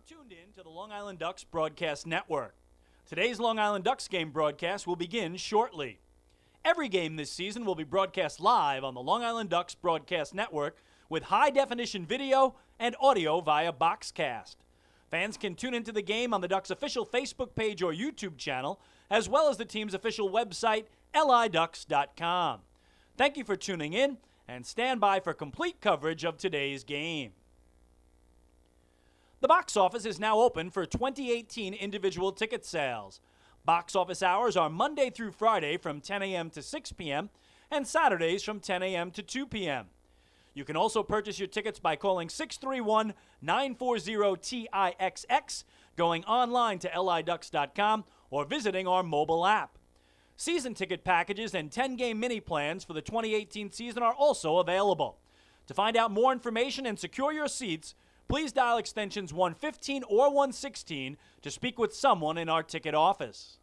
tuned in to the Long Island Ducks Broadcast Network. Today's Long Island Ducks game broadcast will begin shortly. Every game this season will be broadcast live on the Long Island Ducks Broadcast Network with high-definition video and audio via Boxcast. Fans can tune into the game on the Ducks' official Facebook page or YouTube channel, as well as the team's official website, liducks.com. Thank you for tuning in, and stand by for complete coverage of today's game. The box office is now open for 2018 individual ticket sales. Box office hours are Monday through Friday from 10 a.m. to 6 p.m. and Saturdays from 10 a.m. to 2 p.m. You can also purchase your tickets by calling 631-940-TIXX, going online to liducks.com, or visiting our mobile app. Season ticket packages and 10-game mini plans for the 2018 season are also available. To find out more information and secure your seats, please dial extensions 115 or 116 to speak with someone in our ticket office.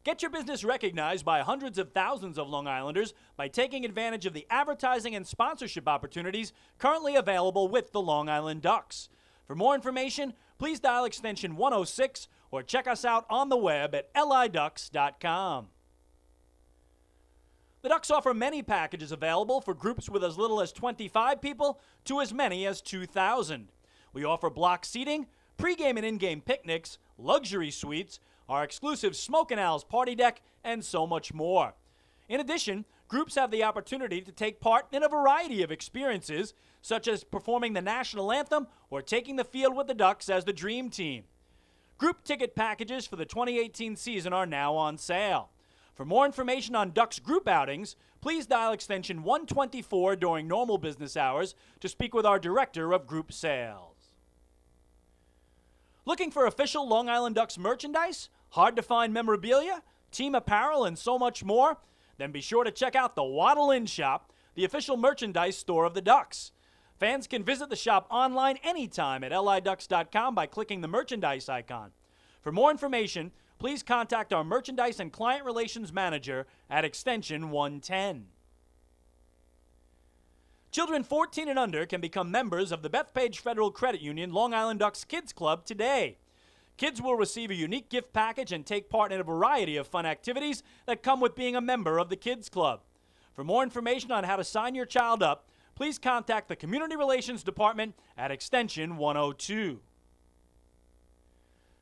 Get your business recognized by hundreds of thousands of Long Islanders by taking advantage of the advertising and sponsorship opportunities currently available with the Long Island Ducks. For more information, please dial extension 106 or check us out on the web at liducks.com. The Ducks offer many packages available for groups with as little as 25 people to as many as 2,000. We offer block seating, pregame and in-game picnics, luxury suites, our exclusive Smoke and Owls party deck, and so much more. In addition, groups have the opportunity to take part in a variety of experiences, such as performing the national anthem or taking the field with the Ducks as the Dream Team. Group ticket packages for the 2018 season are now on sale. For more information on Ducks group outings, please dial extension 124 during normal business hours to speak with our Director of Group Sales. Looking for official Long Island Ducks merchandise, hard-to-find memorabilia, team apparel, and so much more? Then be sure to check out the Waddle Inn Shop, the official merchandise store of the Ducks. Fans can visit the shop online anytime at liducks.com by clicking the merchandise icon. For more information, please contact our Merchandise and Client Relations Manager at extension 110. Children 14 and under can become members of the Bethpage Federal Credit Union Long Island Ducks Kids Club today. Kids will receive a unique gift package and take part in a variety of fun activities that come with being a member of the Kids Club. For more information on how to sign your child up, please contact the Community Relations Department at extension 102.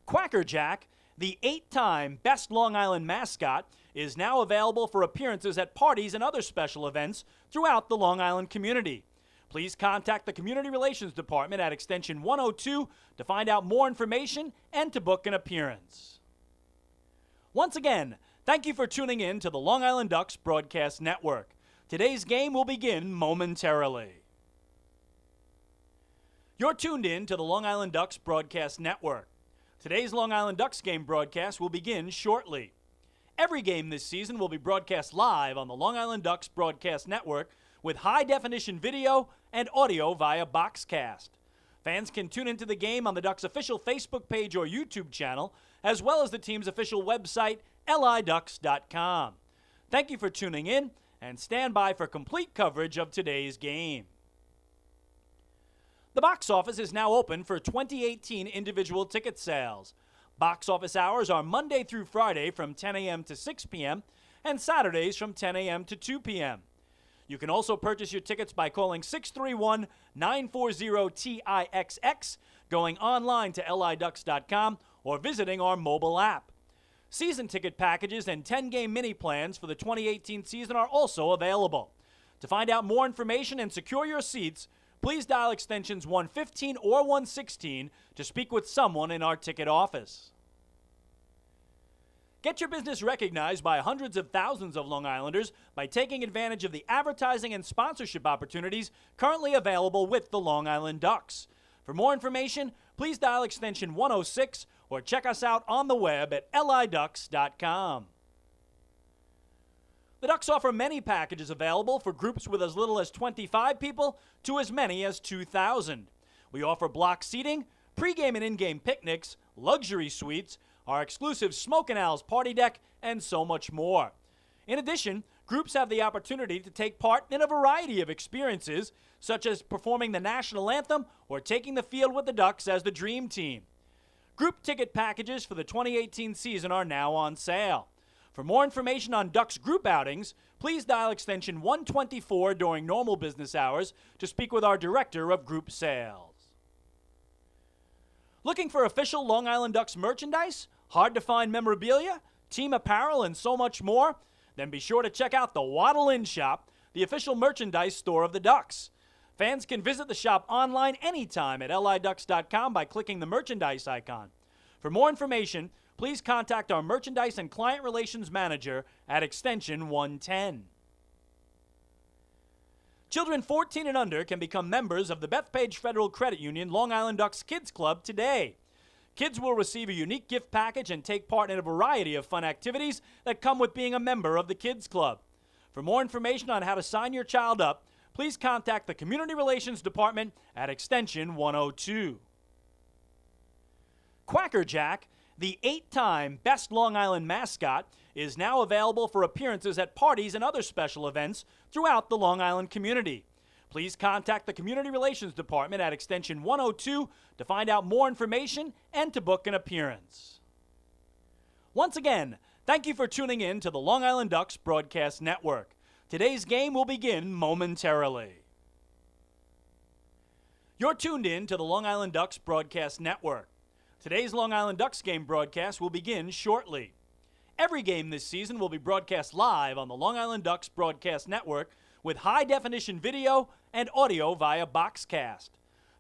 Quacker Jack, the 8-time Best Long Island mascot, is now available for appearances at parties and other special events throughout the Long Island community. Please contact the Community Relations Department at extension 102 to find out more information and to book an appearance. Once again, thank you for tuning in to the Long Island Ducks Broadcast Network. Today's game will begin momentarily. You're tuned in to the Long Island Ducks Broadcast Network. Today's Long Island Ducks game broadcast will begin shortly. Every game this season will be broadcast live on the Long Island Ducks Broadcast Network with high-definition video and audio via Boxcast. Fans can tune into the game on the Ducks' official Facebook page or YouTube channel, as well as the team's official website, liducks.com. Thank you for tuning in, and stand by for complete coverage of today's game. The box office is now open for 2018 individual ticket sales. Box office hours are Monday through Friday from 10 a.m. to 6 p.m. and Saturdays from 10 a.m. to 2 p.m. You can also purchase your tickets by calling 631-940-TIXX, going online to liducks.com, or visiting our mobile app. Season ticket packages and 10-game mini plans for the 2018 season are also available. To find out more information and secure your seats, please dial extensions 115 or 116 to speak with someone in our ticket office. Get your business recognized by hundreds of thousands of Long Islanders by taking advantage of the advertising and sponsorship opportunities currently available with the Long Island Ducks. For more information, please dial extension 106 or check us out on the web at liducks.com. The Ducks offer many packages available for groups with as little as 25 people to as many as 2,000. We offer block seating, pregame and in-game picnics, luxury suites, our exclusive Smoke and Owls party deck, and so much more. In addition, groups have the opportunity to take part in a variety of experiences, such as performing the national anthem or taking the field with the Ducks as the Dream Team. Group ticket packages for the 2018 season are now on sale. For more information on Ducks group outings, please dial extension 124 during normal business hours to speak with our Director of Group Sales. Looking for official Long Island Ducks merchandise, hard-to-find memorabilia, team apparel, and so much more? Then be sure to check out the Waddle Inn Shop, the official merchandise store of the Ducks. Fans can visit the shop online anytime at liducks.com by clicking the merchandise icon. For more information, please contact our Merchandise and Client Relations Manager at extension 110. Children 14 and under can become members of the Bethpage Federal Credit Union Long Island Ducks Kids Club today. Kids will receive a unique gift package and take part in a variety of fun activities that come with being a member of the Kids Club. For more information on how to sign your child up, please contact the Community Relations Department at extension 102. Quacker Jack, the 8-time Best Long Island mascot, is now available for appearances at parties and other special events throughout the Long Island community. Please contact the Community Relations Department at extension 102 to find out more information and to book an appearance. Once again, thank you for tuning in to the Long Island Ducks Broadcast Network. Today's game will begin momentarily. You're tuned in to the Long Island Ducks Broadcast Network. Today's Long Island Ducks game broadcast will begin shortly. Every game this season will be broadcast live on the Long Island Ducks Broadcast Network with high-definition video and audio via Boxcast.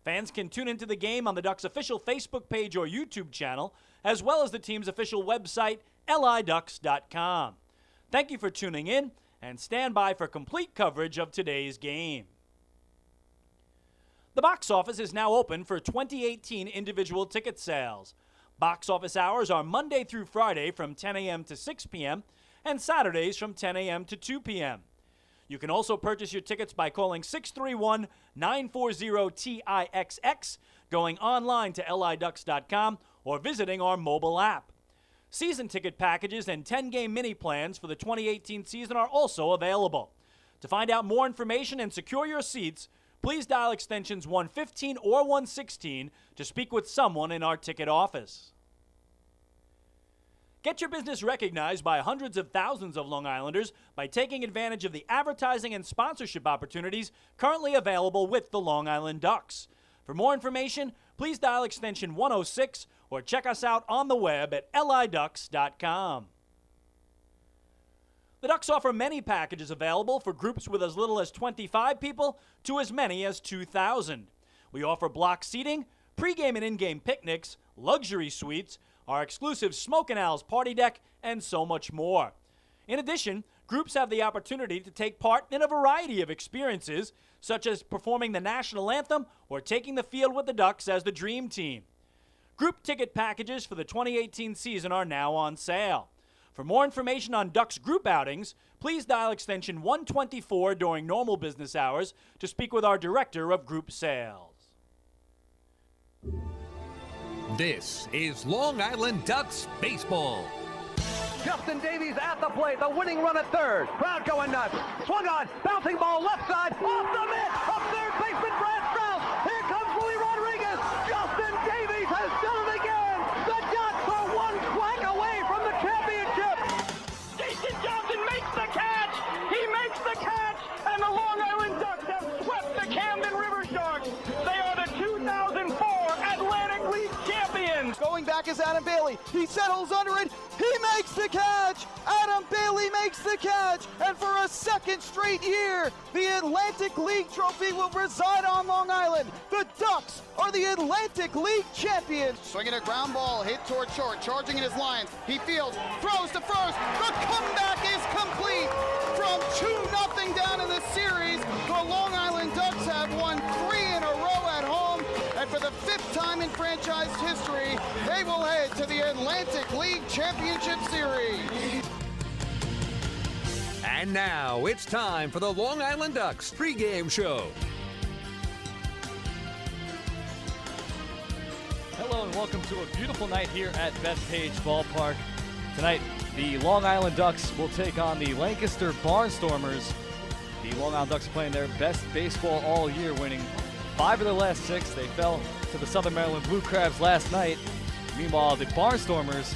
Fans can tune into the game on the Ducks' official Facebook page or YouTube channel, as well as the team's official website, liducks.com. Thank you for tuning in, and stand by for complete coverage of today's game. The box office is now open for 2018 individual ticket sales. Box office hours are Monday through Friday from 10 a.m. to 6 p.m. and Saturdays from 10 a.m. to 2 p.m. You can also purchase your tickets by calling 631-940-TIXX, going online to liducks.com, or visiting our mobile app. Season ticket packages and 10-game mini plans for the 2018 season are also available. To find out more information and secure your seats, please dial extensions 115 or 116 to speak with someone in our ticket office. Get your business recognized by hundreds of thousands of Long Islanders by taking advantage of the advertising and sponsorship opportunities currently available with the Long Island Ducks. For more information, please dial extension 106 or check us out on the web at liducks.com. The Ducks offer many packages available for groups with as little as 25 people to as many as 2,000. We offer block seating, pregame and in-game picnics, luxury suites, our exclusive Smoke and Owls party deck, and so much more. In addition, groups have the opportunity to take part in a variety of experiences, such as performing the national anthem or taking the field with the Ducks as the Dream Team. Group ticket packages for the 2018 season are now on sale. For more information on Ducks group outings, please dial extension 124 during normal business hours to speak with our Director of Group Sales. This is Long Island Ducks baseball. Justin Davies at the plate, the winning run at third. Crowd going nuts. Swung on, bouncing ball left side, off the mitt, up third baseman Brad Strauss. Here comes Willie Rodriguez. Justin Davies has done it again. The Ducks are one flag away from the championship. Jason Johnson makes the catch. He makes the catch, and the Long Island Ducks have swept the Camden River Sharks. They are the 2004 Atlantic League champions. Going back is Adam Bailey. He settles under it. He makes the catch! Adam Bailey makes the catch! And for a second straight year, the Atlantic League trophy will reside on Long Island. The Ducks are the Atlantic League champions. Swinging a ground ball, hit toward short, charging in his lines. He fields, throws to first. The comeback is complete. From 2-0 down in the series, the Long Island Ducks have won 3 in a row at home. And for the 5th time in franchise history, they will head to the Atlantic League Championship Series. And now it's time for the Long Island Ducks pregame show. Hello and welcome to a beautiful night here at Bethpage Ballpark. Tonight, the Long Island Ducks will take on the Lancaster Barnstormers. The Long Island Ducks are playing their best baseball all year, winning 5 of their last 6. They fell to the Southern Maryland Blue Crabs last night. Meanwhile, the Barnstormers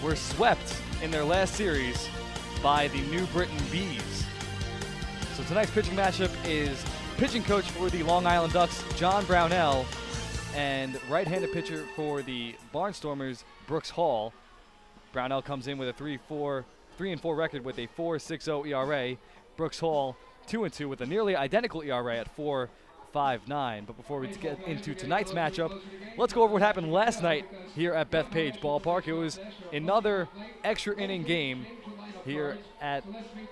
were swept in their last series by the New Britain Bees. So tonight's pitching matchup is pitching coach for the Long Island Ducks, John Brownell, and right-handed pitcher for the Barnstormers, Brooks Hall. Brownell comes in with a 3-4 record with a 4.60 ERA. Brooks Hall 2-2 with a nearly identical ERA at 4.59. But before we get into tonight's matchup, let's go over what happened last night here at Bethpage Ballpark. It was another extra inning game here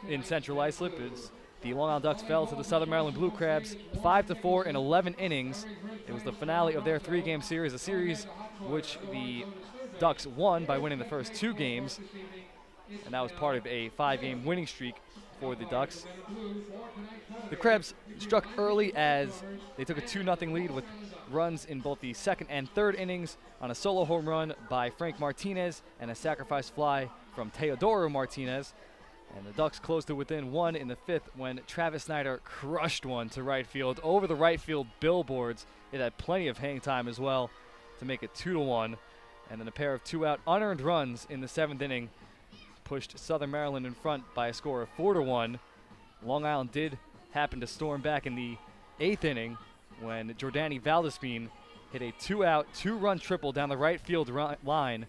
in Central Islip. The Long Island Ducks fell to the Southern Maryland Blue Crabs 5-4 in 11 innings. It was the finale of their 3-game series, a series which the Ducks won by winning the first 2 games, and that was part of a 5-game winning streak for the Ducks. The Crabs struck early as they took a 2-0 lead with runs in both the second and third innings on a solo home run by Frank Martinez and a sacrifice fly from Teodoro Martinez. And the Ducks closed to within 1 in the 5th when Travis Snyder crushed one to right field over the right field billboards. It had plenty of hang time as well to make it 2-1. And then a pair of 2-out unearned runs in the 7th inning pushed Southern Maryland in front by a score of 4-1. Long Island did happen to storm back in the 8th inning when Jordani Valdespin hit a 2-out, 2-run triple down the right field line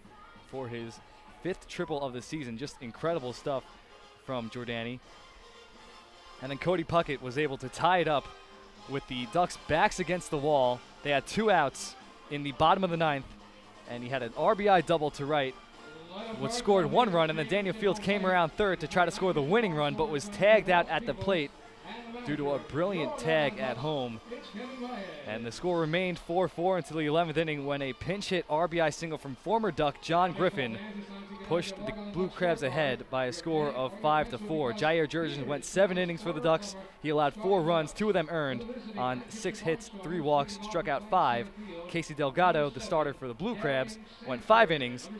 for his 5th triple of the season. Just incredible stuff from Jordani. And then Cody Puckett was able to tie it up with the Ducks' backs against the wall. They had 2 outs in the bottom of the 9th, and he had an RBI double to right, which scored 1 run, and then Daniel Fields came around third to try to score the winning run, but was tagged out at the plate due to a brilliant tag at home. And the score remained 4-4 until the 11th inning when a pinch hit RBI single from former Duck John Griffin pushed the Blue Crabs ahead by a score of 5-4. Jair Jurgens went 7 innings for the Ducks. He allowed 4 runs, 2 of them earned on 6 hits, 3 walks, struck out 5. Casey Delgado, the starter for the Blue Crabs, went 5 innings,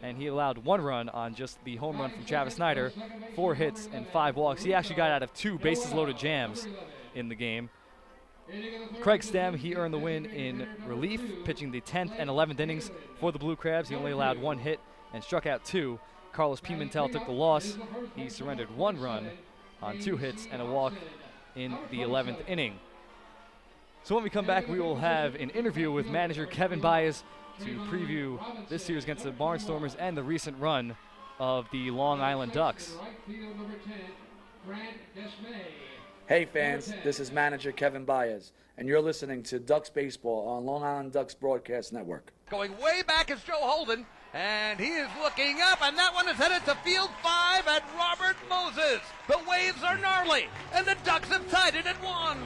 and he allowed 1 run on just the home run from Travis Snyder, 4 hits and 5 walks. He actually got out of 2 bases-loaded jams in the game. Craig Stem, he earned the win in relief, pitching the 10th and 11th innings for the Blue Crabs. He only allowed 1 hit and struck out 2. Carlos Pimentel took the loss. He surrendered 1 run on 2 hits and a walk in the 11th inning. So when we come back, we will have an interview with manager Kevin Baez to preview this series against the Barnstormers and the recent run of the Long Island Ducks. Hey fans, this is manager Kevin Baez, and you're listening to Ducks Baseball on Long Island Ducks Broadcast Network. Going way back is Joe Holden, and he is looking up, and that one is headed to field 5 at Robert Moses. The waves are gnarly, and the Ducks have tied it at 1.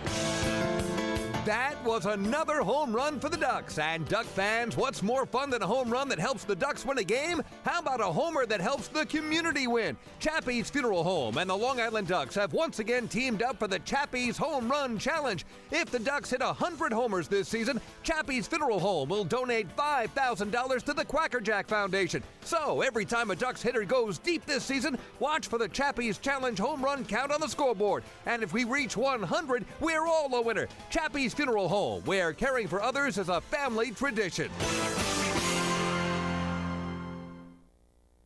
That was another home run for the Ducks. And Duck fans, what's more fun than a home run that helps the Ducks win a game? How about a homer that helps the community win? Chappie's Funeral Home and the Long Island Ducks have once again teamed up for the Chappie's Home Run Challenge. If the Ducks hit 100 homers this season, Chappie's Funeral Home will donate $5,000 to the Quackerjack Foundation. So every time a Ducks hitter goes deep this season, watch for the Chappie's Challenge home run count on the scoreboard. And if we reach 100, we're all a winner. Chappie's Funeral Home, where caring for others is a family tradition.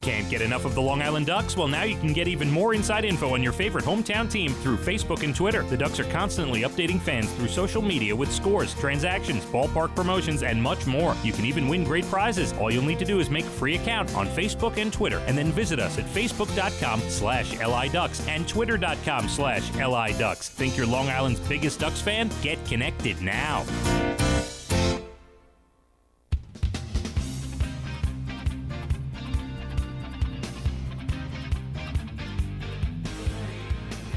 Can't get enough of the Long Island Ducks? Well, now you can get even more inside info on your favorite hometown team through Facebook and Twitter. The Ducks are constantly updating fans through social media with scores, transactions, ballpark promotions, and much more. You can even win great prizes. All you'll need to do is make a free account on Facebook and Twitter, and then visit us at facebook.com/LIDucks and twitter.com/LIDucks. Think you're Long Island's biggest Ducks fan? Get connected now.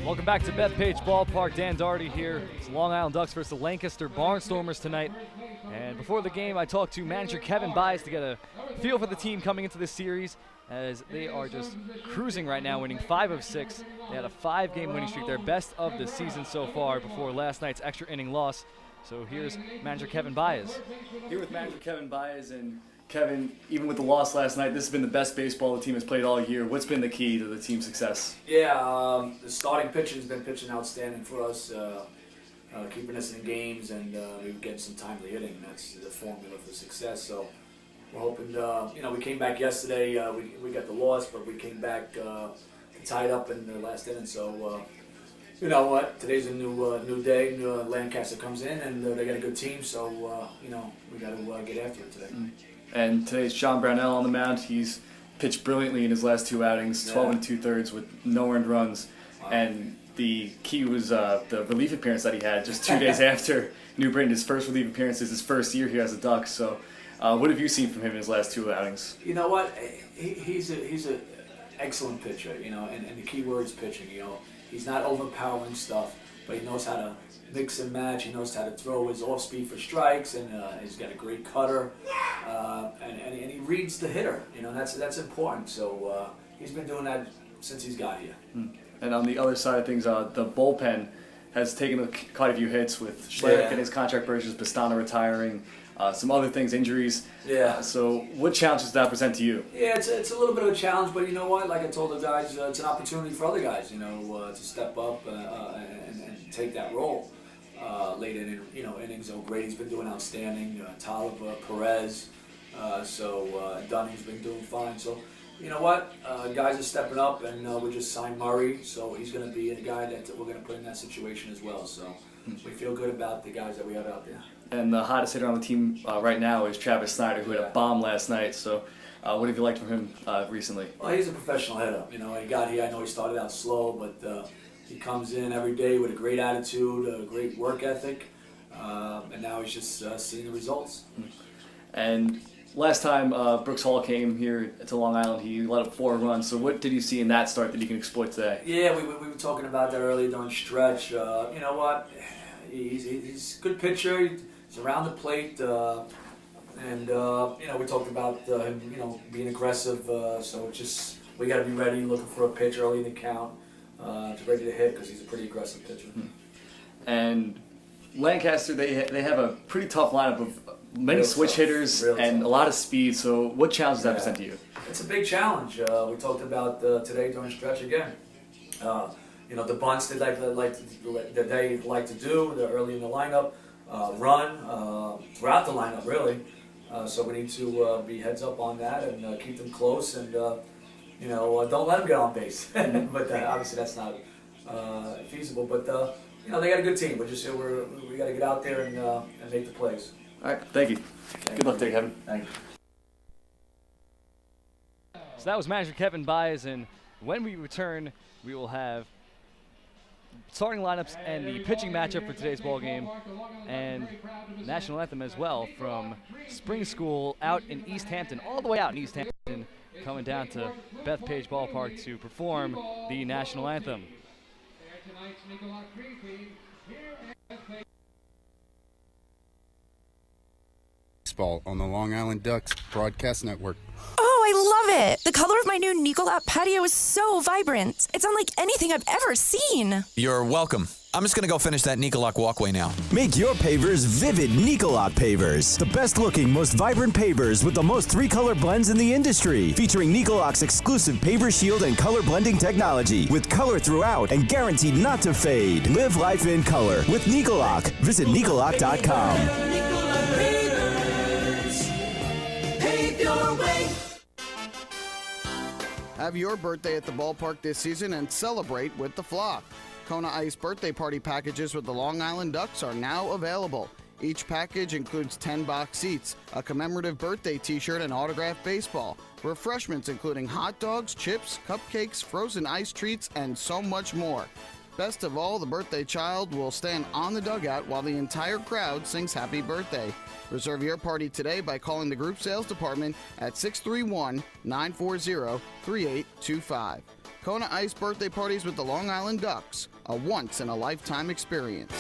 Welcome back to Bethpage Ballpark. Dan Daugherty here. It's Long Island Ducks versus the Lancaster Barnstormers tonight. And before the game, I talked to manager Kevin Baez to get a feel for the team coming into this series, as they are just cruising right now, winning 5 of 6. They had a 5-game winning streak, their best of the season so far before last night's extra inning loss. So here's manager Kevin Baez. Here with manager Kevin Baez, and Kevin, even with the loss last night, this has been the best baseball the team has played all year. What's been the key to the team's success? Yeah, the starting pitching has been pitching outstanding for us, keeping us in games, and we're getting some timely hitting. That's the formula for success. So we're hoping, we came back yesterday. We got the loss, but we came back tied up in the last inning. So you know what? Today's a new day. Lancaster comes in, and they got a good team. So we got to get after it today. And today's John Brownell on the mound. He's pitched brilliantly in his last 2 outings, 12 and 2/3 with no earned runs. Wow. And the key was the relief appearance that he had just 2 days after New Britain. His first relief appearance is his first year here as a Duck. So what have you seen from him in his last 2 outings? You know what? He's an excellent pitcher, and the key word is pitching. He's not overpowering stuff, but he knows how to mix and match. He knows how to throw his off speed for strikes, and he's got a great cutter, and he reads the hitter. That's important. So he's been doing that since he's got here. And on the other side of things, the bullpen has taken quite a few hits with Schlereth getting his contract purchase, Pastana retiring, some other things, injuries. Yeah. So what challenges does that present to you? Yeah, it's a little bit of a challenge, but you know what? Like I told the guys, it's an opportunity for other guys, to step up and take that role. Late innings, O'Grady's been doing outstanding. Tolliver, Perez, Dunning's been doing fine. So, you know what? Guys are stepping up, and we just signed Murray, so he's going to be a guy that we're going to put in that situation as well. So we feel good about the guys that we have out there. And the hottest hitter on the team right now is Travis Snyder, who had a bomb last night. So what have you liked from him recently? Well, he's a professional hitter. He got here. I know he started out slow, but he comes in every day with a great attitude, a great work ethic, and now he's just seeing the results. And last time Brooks Hall came here to Long Island, he let up 4 runs. So what did you see in that start that you can exploit today? Yeah, we were talking about that earlier during stretch. You know what? He's a good pitcher. He's around the plate, and we talked about him, being aggressive. So just we got to be ready, looking for a pitch early in the count, ready to hit because he's a pretty aggressive pitcher. And Lancaster, they have a pretty tough lineup of many switch hitters and a lot of speed. So what challenge does that present to you? It's a big challenge. We talked about today during stretch again. The bunts they like to do. They're early in the lineup, run throughout the lineup really. So we need to be heads up on that and keep them close and don't let them get on base. But obviously that's not feasible. But they got a good team. We're just we got to get out there and make the plays. All right, thank you. Good luck today, Kevin. Thank you. So that was manager Kevin Baez, and when we return, we will have starting lineups and the pitching matchup for today's ball game, and national anthem as well from spring school out in East Hampton, all the way out in East Hampton, coming down to Bethpage Ballpark to perform the national anthem. Baseball on the Long Island Ducks Broadcast Network. Oh, I love it! The color of my new Nicolat patio is so vibrant. It's unlike anything I've ever seen. You're welcome. I'm just gonna go finish that Nicolat walkway now. Make your pavers vivid Nicolat pavers. The best looking, most vibrant pavers with the most 3-color blends in the industry. Featuring Nicolat's exclusive paver shield and color blending technology. With color throughout and guaranteed not to fade. Live life in color with Nicolat. Visit Nicolat.com. Have your birthday at the ballpark this season and celebrate with the flock. Kona Ice birthday party packages with the Long Island Ducks are now available. Each package includes 10 box seats, a commemorative birthday t-shirt and autographed baseball, refreshments including hot dogs, chips, cupcakes, frozen ice treats, and so much more. Best of all, the birthday child will stand on the dugout while the entire crowd sings happy birthday. Reserve your party today by calling the group sales department at 631-940-3825. Kona Ice birthday parties with the Long Island Ducks, a once-in-a-lifetime experience.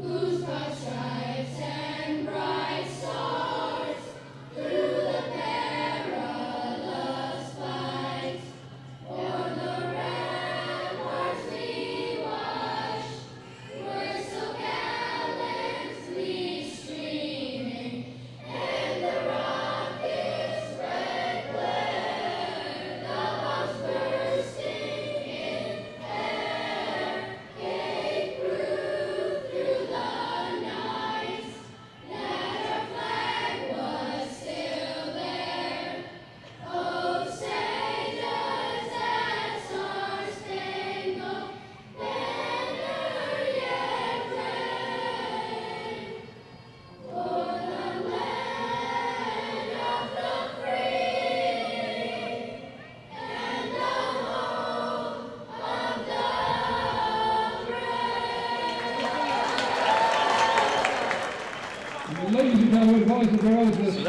Ooh.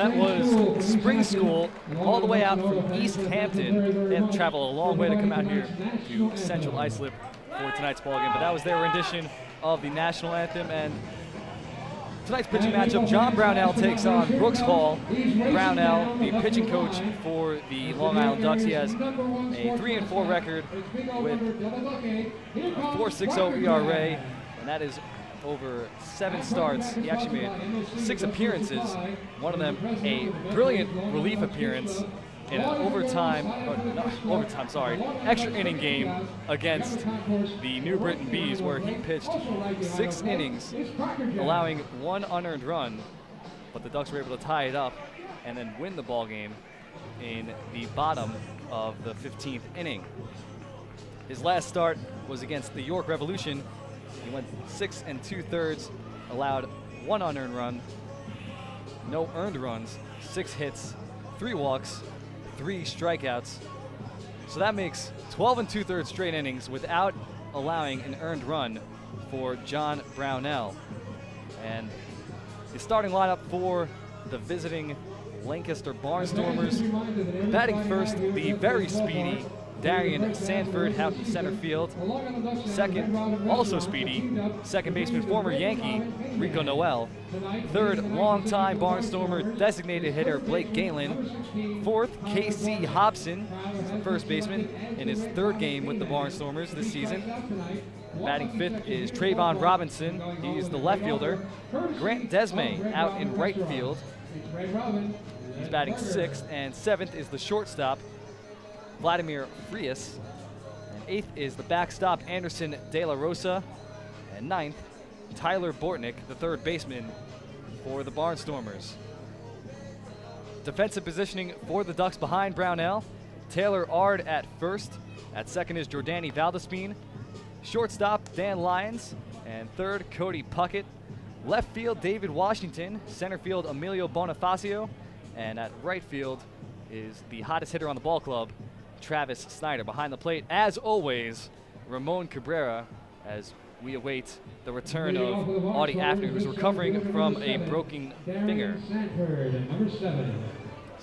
that was spring school all the way out from East Hampton. They had to travel a long way to come out here to Central Islip for tonight's ballgame, but that was their rendition of the national anthem. And tonight's pitching matchup, John Brownell takes on Brooks Hall. Brownell, the pitching coach for the Long Island Ducks. He has a 3-4 record with a 4.60 ERA, and that is over 7 starts. He actually made 6 appearances, one of them a brilliant relief appearance in an extra inning game against the New Britain Bees, where he pitched 6 innings, allowing 1 unearned run, but the Ducks were able to tie it up and then win the ball game in the bottom of the 15th inning. His last start was against the York Revolution. He went 6 2/3, allowed 1 unearned run, no earned runs, 6 hits, 3 walks, 3 strikeouts. So that makes 12 2/3 straight innings without allowing an earned run for John Brownell. And the starting lineup for the visiting Lancaster Barnstormers. Batting first, the very speedy Darian Sanford out in center field. Second, also speedy, second baseman, former Yankee, Rico Noel. Third, longtime Barnstormer designated hitter, Blake Galen. Fourth, K.C. Hobson, first baseman, in his 3rd game with the Barnstormers this season. Batting fifth is Trayvon Robinson. He's the left fielder. Grant Desmay out in right field. He's batting 6th, and 7th is the shortstop, Vladimir Frias. And 8th is the backstop, Anderson De La Rosa. And 9th, Tyler Bortnick, the 3rd baseman for the Barnstormers. Defensive positioning for the Ducks behind Brownell. Taylor Ard at first. At second is Jordani Valdespine. Shortstop, Dan Lyons. And 3rd, Cody Puckett. Left field, David Washington. Center field, Emilio Bonifacio. And at right field is the hottest hitter on the ball club, Travis Snyder. Behind the plate, as always, Ramon Cabrera, as we await the return of Audie Afner, who's recovering from a broken finger.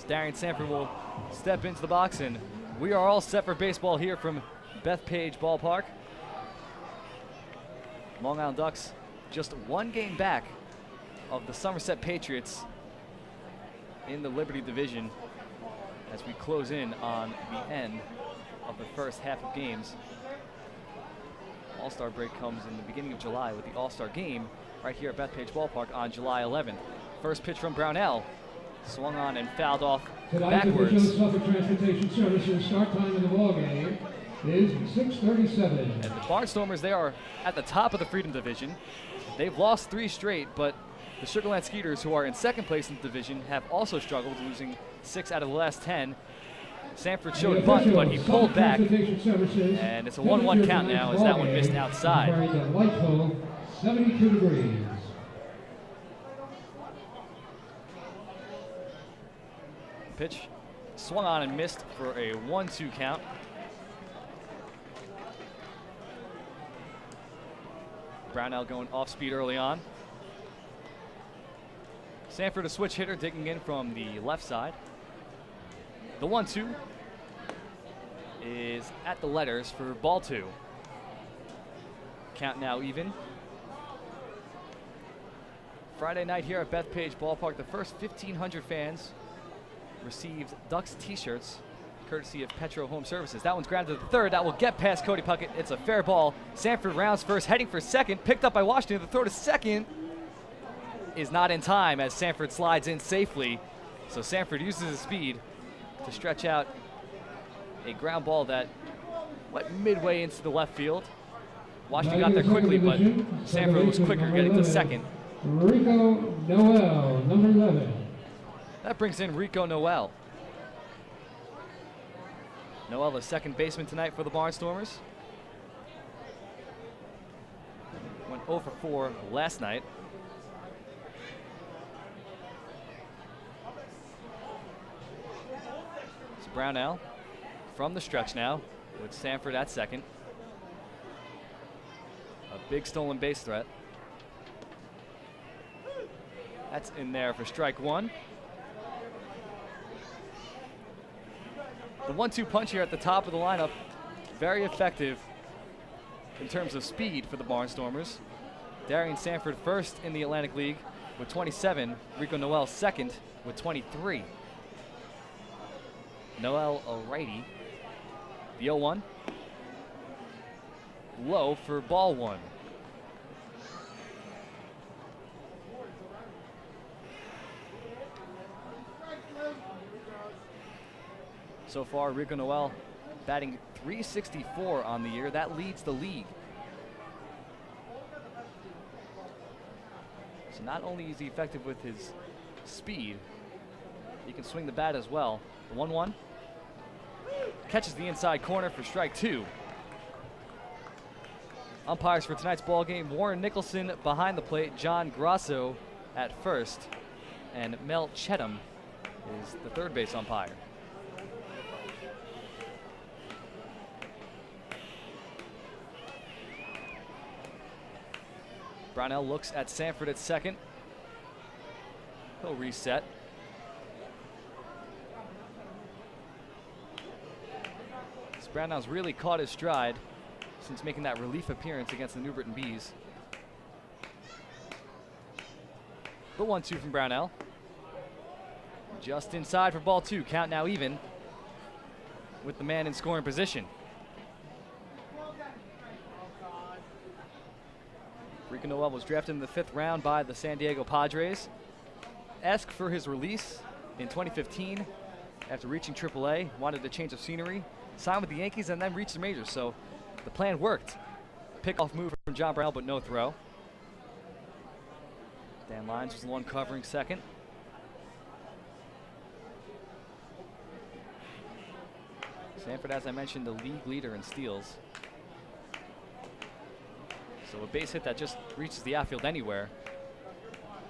Darian Sanford will step into the box, and we are all set for baseball here from Bethpage Ballpark. Long Island Ducks just 1 game back of the Somerset Patriots in the Liberty Division as we close in on the end of the first half of games. All-Star break comes in the beginning of July with the All-Star game right here at Bethpage Ballpark on July 11th. First pitch from Brownell, swung on and fouled off backwards. Transportation Services start time of the ball game is 6:37. And the Barnstormers, they are at the top of the Freedom Division. They've lost 3 straight, but the Sugarland Skeeters, who are in 2nd place in the division, have also struggled, losing 6 out of the last 10. Sanford showed a bunt, but he pulled back, and it's a 1-1 count now as that one missed outside. 72 degrees. Pitch swung on and missed for a 1-2 count. Brownell going off speed early on. Sanford, a switch hitter, digging in from the left side. The 1-2 is at the letters for ball 2. Count now even. Friday night here at Bethpage Ballpark, the first 1,500 fans received Ducks t-shirts courtesy of Petro Home Services. That one's grounded to the 3rd. That will get past Cody Puckett. It's a fair ball. Sanford rounds first, heading for 2nd. Picked up by Washington. The throw to 2nd is not in time as Sanford slides in safely. So Sanford uses his speed to stretch out a ground ball that went midway into the left field. Washington got there quickly, but Sanford was quicker getting to 2nd. Rico Noel, number 11. That brings in Rico Noel. Noel, the 2nd baseman tonight for the Barnstormers. Went 0 for 4 last night. It's Brownell from the stretch now with Sanford at 2nd. A big stolen base threat. That's in there for strike 1. The 1-2 punch here at the top of the lineup, very effective in terms of speed for the Barnstormers. Darian Sanford first in the Atlantic League with 27. Rico Noel second with 23. Noel a righty. The 0-1. Low for ball one. So far, Rico Noel batting .364 on the year. That leads the league. So not only is he effective with his speed, he can swing the bat as well. The 1-1 catches the inside corner for strike two. Umpires for tonight's ball game: Warren Nicholson behind the plate, John Grasso at first, and Mel Chetham is the third base umpire. Brownell looks at Sanford at second. He'll reset. Brownell's really caught his stride since making that relief appearance against the New Britain Bees. The 1-2 from Brownell. Just inside for ball two. Count now even with the man in scoring position. Rico Noel was drafted in the 5th round by the San Diego Padres. Asked for his release in 2015 after reaching AAA, wanted a change of scenery, signed with the Yankees, and then reached the majors. So the plan worked. Pickoff move from John Brownell, but no throw. Dan Lyons was the one covering second. Sanford, as I mentioned, the league leader in steals. So a base hit that just reaches the outfield anywhere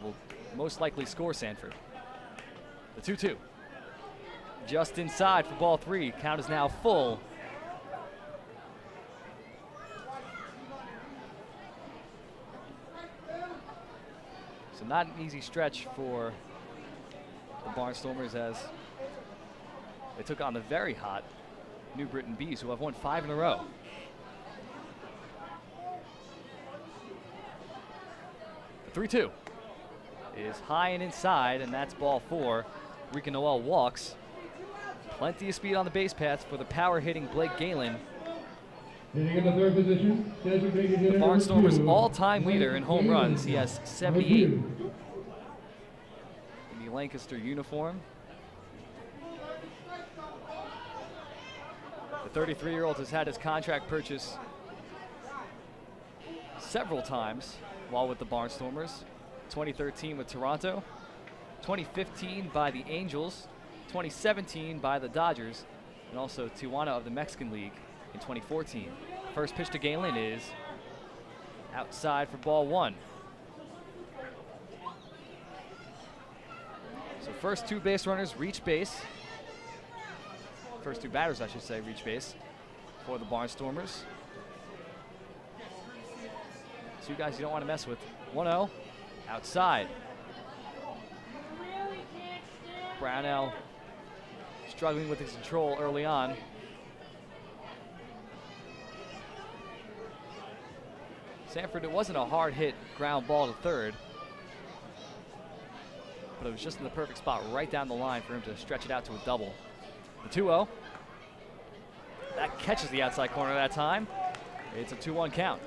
will most likely score Sanford. The 2-2. Just inside for ball three. Count is now full. So not an easy stretch for the Barnstormers as they took on the very hot New Britain Bees, who have won 5 in a row. The 3-2 is high and inside, and that's ball four. Rico Noel walks. Plenty of speed on the base paths for the power-hitting Blake Galen. Hitting in the third position, designated hitter The Barnstormers' 2, all-time leader in home Galen. runs. He has 78 in the Lancaster uniform. The 33-year-old has had his contract purchase several times while with the Barnstormers. 2013 with Toronto, 2015 by the Angels, 2017 by the Dodgers, and also Tijuana of the Mexican League in 2014. First pitch to Galen is outside for ball one. So first two base runners reach base. First two batters, I should say, reach base for the Barnstormers. Two guys you don't want to mess with. 1-0, outside. Brownell struggling with his control early on. Sanford, it wasn't a hard hit ground ball to third, but it was just in the perfect spot right down the line for him to stretch it out to a double. The 2-0. That catches the outside corner that time. It's a 2-1 count.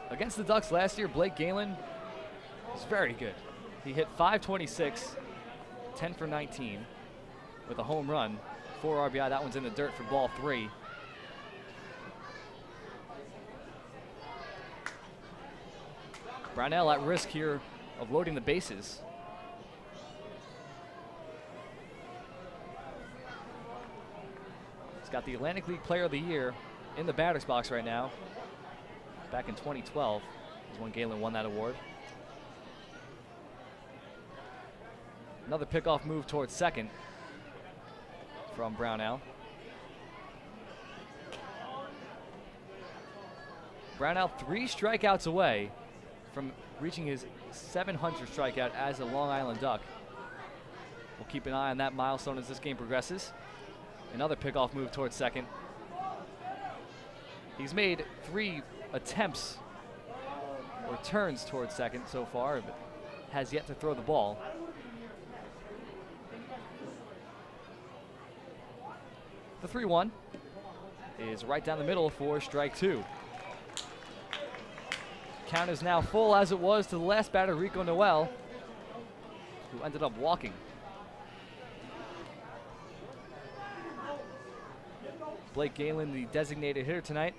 Against the Ducks last year, Blake Galen was very good. He hit .526, 10 for 19 with a home run, 4 RBI. That one's in the dirt for ball three. Brownell at risk here of loading the bases. He's got the Atlantic League Player of the Year in the batter's box right now. Back in 2012 is when Galen won that award. Another pickoff move towards second from Brownell. Brownell 3 strikeouts away from reaching his 700 strikeout as a Long Island Duck. We'll keep an eye on that milestone as this game progresses. Another pickoff move towards second. He's made 3 attempts or turns towards second so far, but has yet to throw the ball. The 3-1 is right down the middle for strike 2. Count is now full as it was to the last batter, Rico Noel, who ended up walking. Blake Galen, the designated hitter tonight.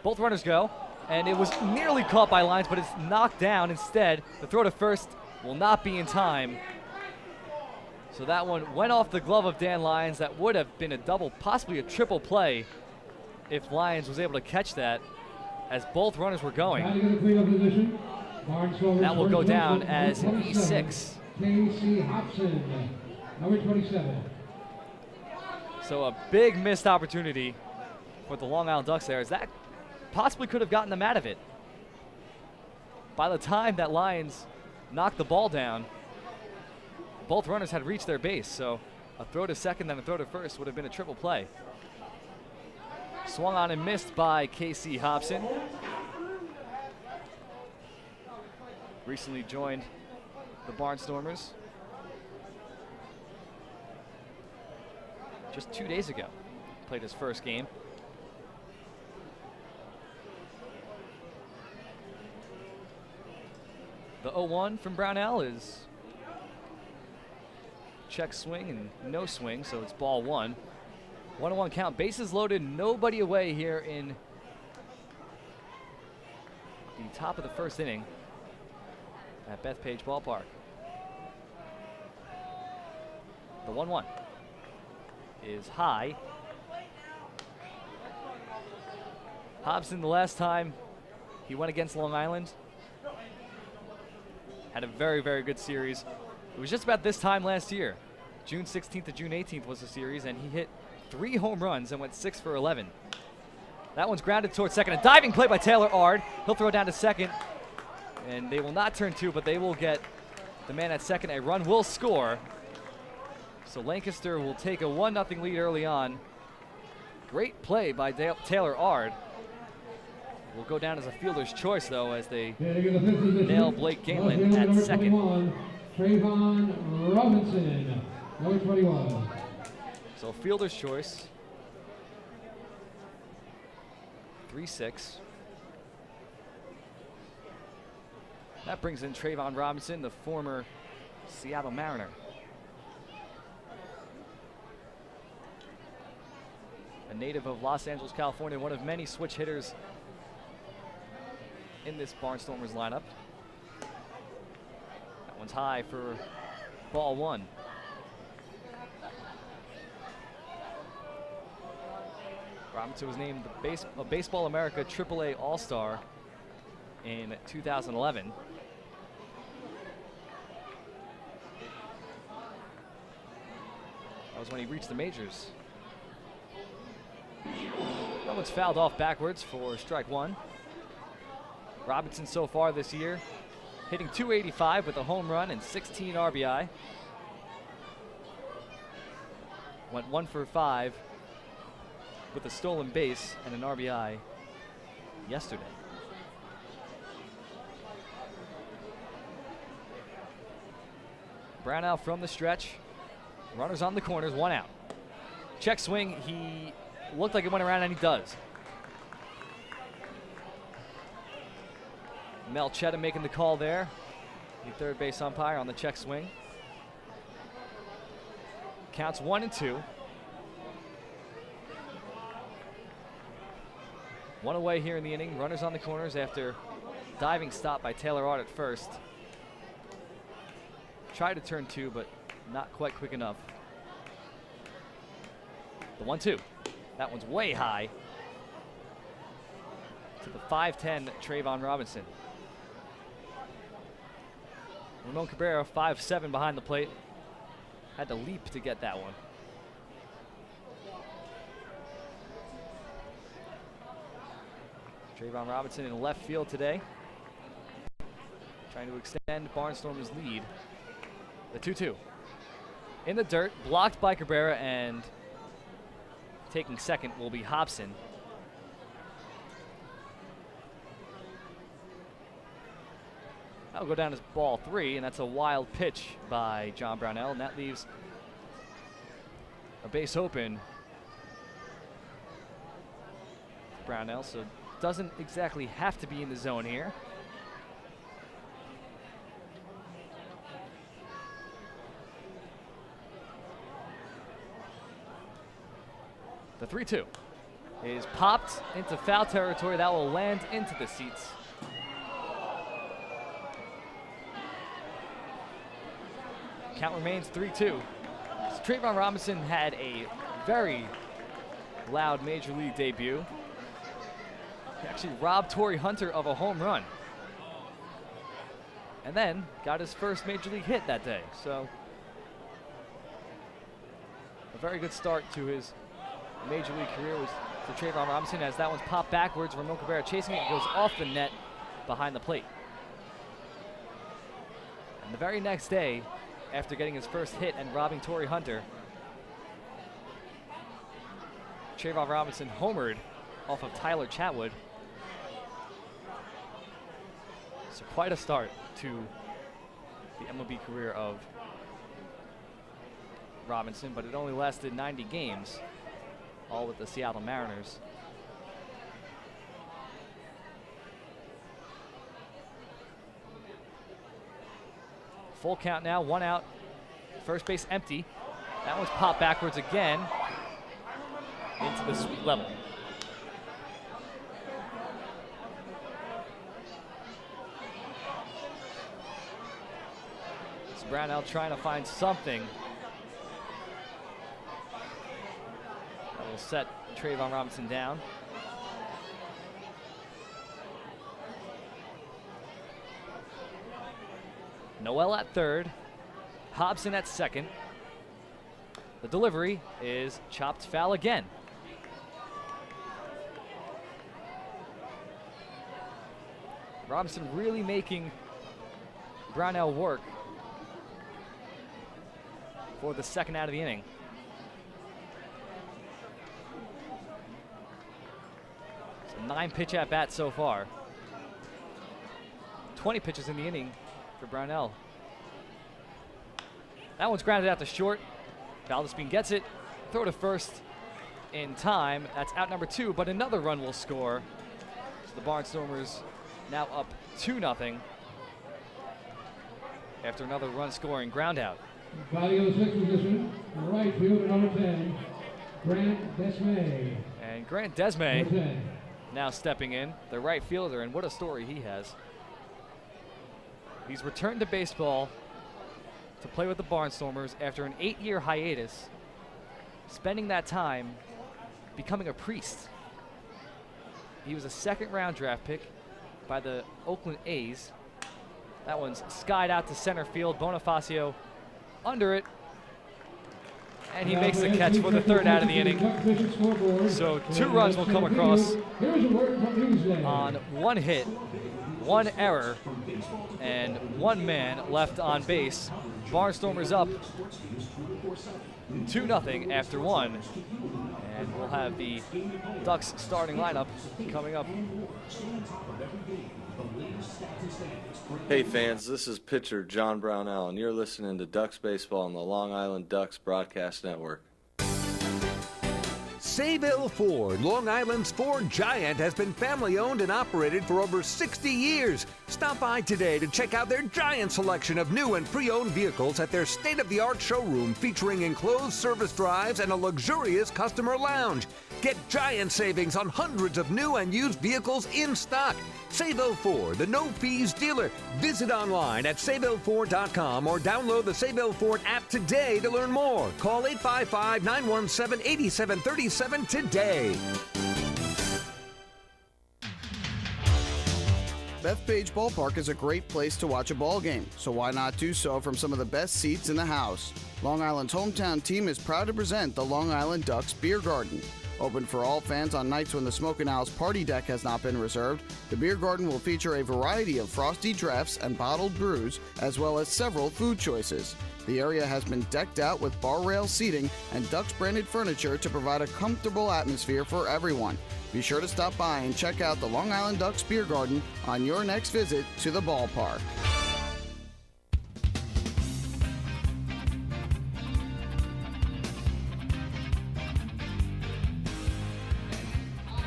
Both runners go, and it was nearly caught by Lyons, but it's knocked down instead. The throw to first will not be in time. So that one went off the glove of Dan Lyons. That would have been a double, possibly a triple play if Lyons was able to catch that as both runners were going. That will go down as an E6. K.C. Hobson, number 27. So a big missed opportunity for the Long Island Ducks there, as that possibly could have gotten them out of it. By the time that Lyons knocked the ball down, both runners had reached their base, so a throw to second and a throw to first would have been a triple play. Swung on and missed by K.C. Hobson. Recently joined the Barnstormers just 2 days ago. Played his first game. The 0-1 from Brownell is check swing and no swing, so it's ball 1. 1-1 count, bases loaded, nobody away here in the top of the first inning at Bethpage Ballpark. The 1-1 is high. Hobson, the last time he went against Long Island, had a very, very good series. It was just about this time last year. June 16th to June 18th was the series, and he hit 3 home runs and went 6 for 11. That one's grounded towards second. A diving play by Taylor Ard. He'll throw down to second, and they will not turn 2, but they will get the man at second. A run will score. So Lancaster will take a 1-0 lead early on. Great play by Taylor Ard. Will go down as a fielder's choice, though, as they nail Blake Galen at second. Trayvon Robinson, number 21. So fielder's choice. 3-6. That brings in Trayvon Robinson, the former Seattle Mariner. A native of Los Angeles, California, one of many switch hitters in this Barnstormers lineup. That one's high for ball 1. Robinson was named the Baseball America AAA All-Star in 2011. That was when he reached the majors. That one's fouled off backwards for strike 1. Robinson so far this year hitting .285 with a home run and 16 RBI. Went 1 for 5 with a stolen base and an RBI yesterday. Brownell from the stretch. Runners on the corners, 1 out. Check swing, he looked like it went around, and he does. Mel Chetta making the call there. The third base umpire on the check swing. Counts 1-2. 1 away here in the inning. Runners on the corners after diving stop by Taylor Ard at first. Tried to turn 2, but not quite quick enough. The 1-2. That one's way high to the 5'10" Trayvon Robinson. Ramon Cabrera, 5'7" behind the plate. Had to leap to get that one. Trayvon Robinson in left field today, trying to extend Barnstormers' lead. The 2-2. In the dirt, blocked by Cabrera, and taking second will be Hobson. That'll go down as ball 3, and that's a wild pitch by John Brownell, and that leaves a base open. Brownell, so doesn't exactly have to be in the zone here. The 3-2 is popped into foul territory. That will land into the seats. Count remains 3-2. So Trayvon Robinson had a very loud Major League debut. He actually robbed Torrey Hunter of a home run. And then got his first Major League hit that day. So a very good start to his Major League career was for Trayvon Robinson, as that one's popped backwards. Ramon Cabrera chasing it, goes off the net behind the plate. And the very next day, after getting his first hit and robbing Torrey Hunter, Trayvon Robinson homered off of Tyler Chatwood. So quite a start to the MLB career of Robinson, but it only lasted 90 games, all with the Seattle Mariners. Full count now, 1 out, first base empty. That one's popped backwards again into the sweet level. So Brownell trying to find something that will set Trayvon Robinson down. Noel at third, Hobson at second. The delivery is chopped foul again. Robinson really making Brownell work for the second out of the inning. So 9 pitch at bat so far. 20 pitches in the inning for Brownell. That one's grounded out to short. Valdespin gets it, throw to first in time. That's out number 2, but another run will score. So the Barnstormers now up 2-0 after another run scoring ground out. Batting in the 6th position, right field number 10, Grant Desmay. And Grant Desmay now stepping in, the right fielder, and what a story he has. He's returned to baseball to play with the Barnstormers after an 8-year hiatus, spending that time becoming a priest. He was a second-round draft pick by the Oakland A's. That one's skied out to center field. Bonifacio under it, and he makes the catch for the third out of the inning. So 2 runs will come across on 1 hit, 1 error, and 1 man left on base. Barnstormers up 2-0 after 1. And we'll have the Ducks starting lineup coming up. Hey fans, this is pitcher John Brownell, and you're listening to Ducks Baseball on the Long Island Ducks Broadcast Network. Sayville Ford, Long Island's Ford giant, has been family-owned and operated for over 60 years. Stop by today to check out their giant selection of new and pre-owned vehicles at their state-of-the-art showroom featuring enclosed service drives and a luxurious customer lounge. Get giant savings on hundreds of new and used vehicles in stock. Sayville Ford, the no-fees dealer. Visit online at SayvilleFord.com or download the Sayville Ford app today to learn more. Call 855-917-8737 today. Bethpage Ballpark is a great place to watch a ball game, so why not do so from some of the best seats in the house? Long Island's hometown team is proud to present the Long Island Ducks Beer Garden. Open for all fans on nights when the Smokin' Owl's party deck has not been reserved, the beer garden will feature a variety of frosty drafts and bottled brews, as well as several food choices. The area has been decked out with bar rail seating and Ducks branded furniture to provide a comfortable atmosphere for everyone. Be sure to stop by and check out the Long Island Ducks Beer Garden on your next visit to the ballpark.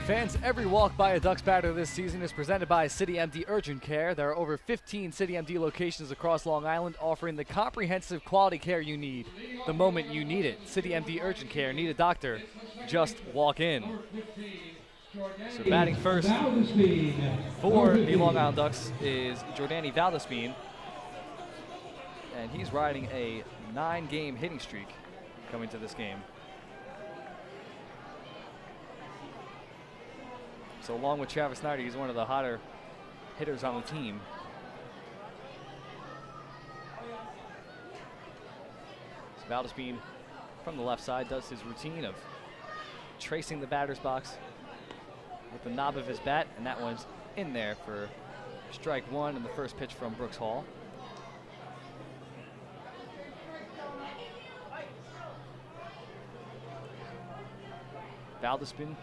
Fans, every walk by a Ducks batter this season is presented by CityMD Urgent Care. There are over 15 CityMD locations across Long Island offering the comprehensive quality care you need the moment you need it. CityMD Urgent Care. Need a doctor? Just walk in. So batting first for the Long Island Ducks is Jordani Valdespin. And he's riding a 9-game hitting streak coming to this game. So along with Travis Snyder, he's one of the hotter hitters on the team. So Valdespin from the left side does his routine of tracing the batter's box with the knob of his bat, and that one's in there for strike one and the first pitch from Brooks Hall. Valdespin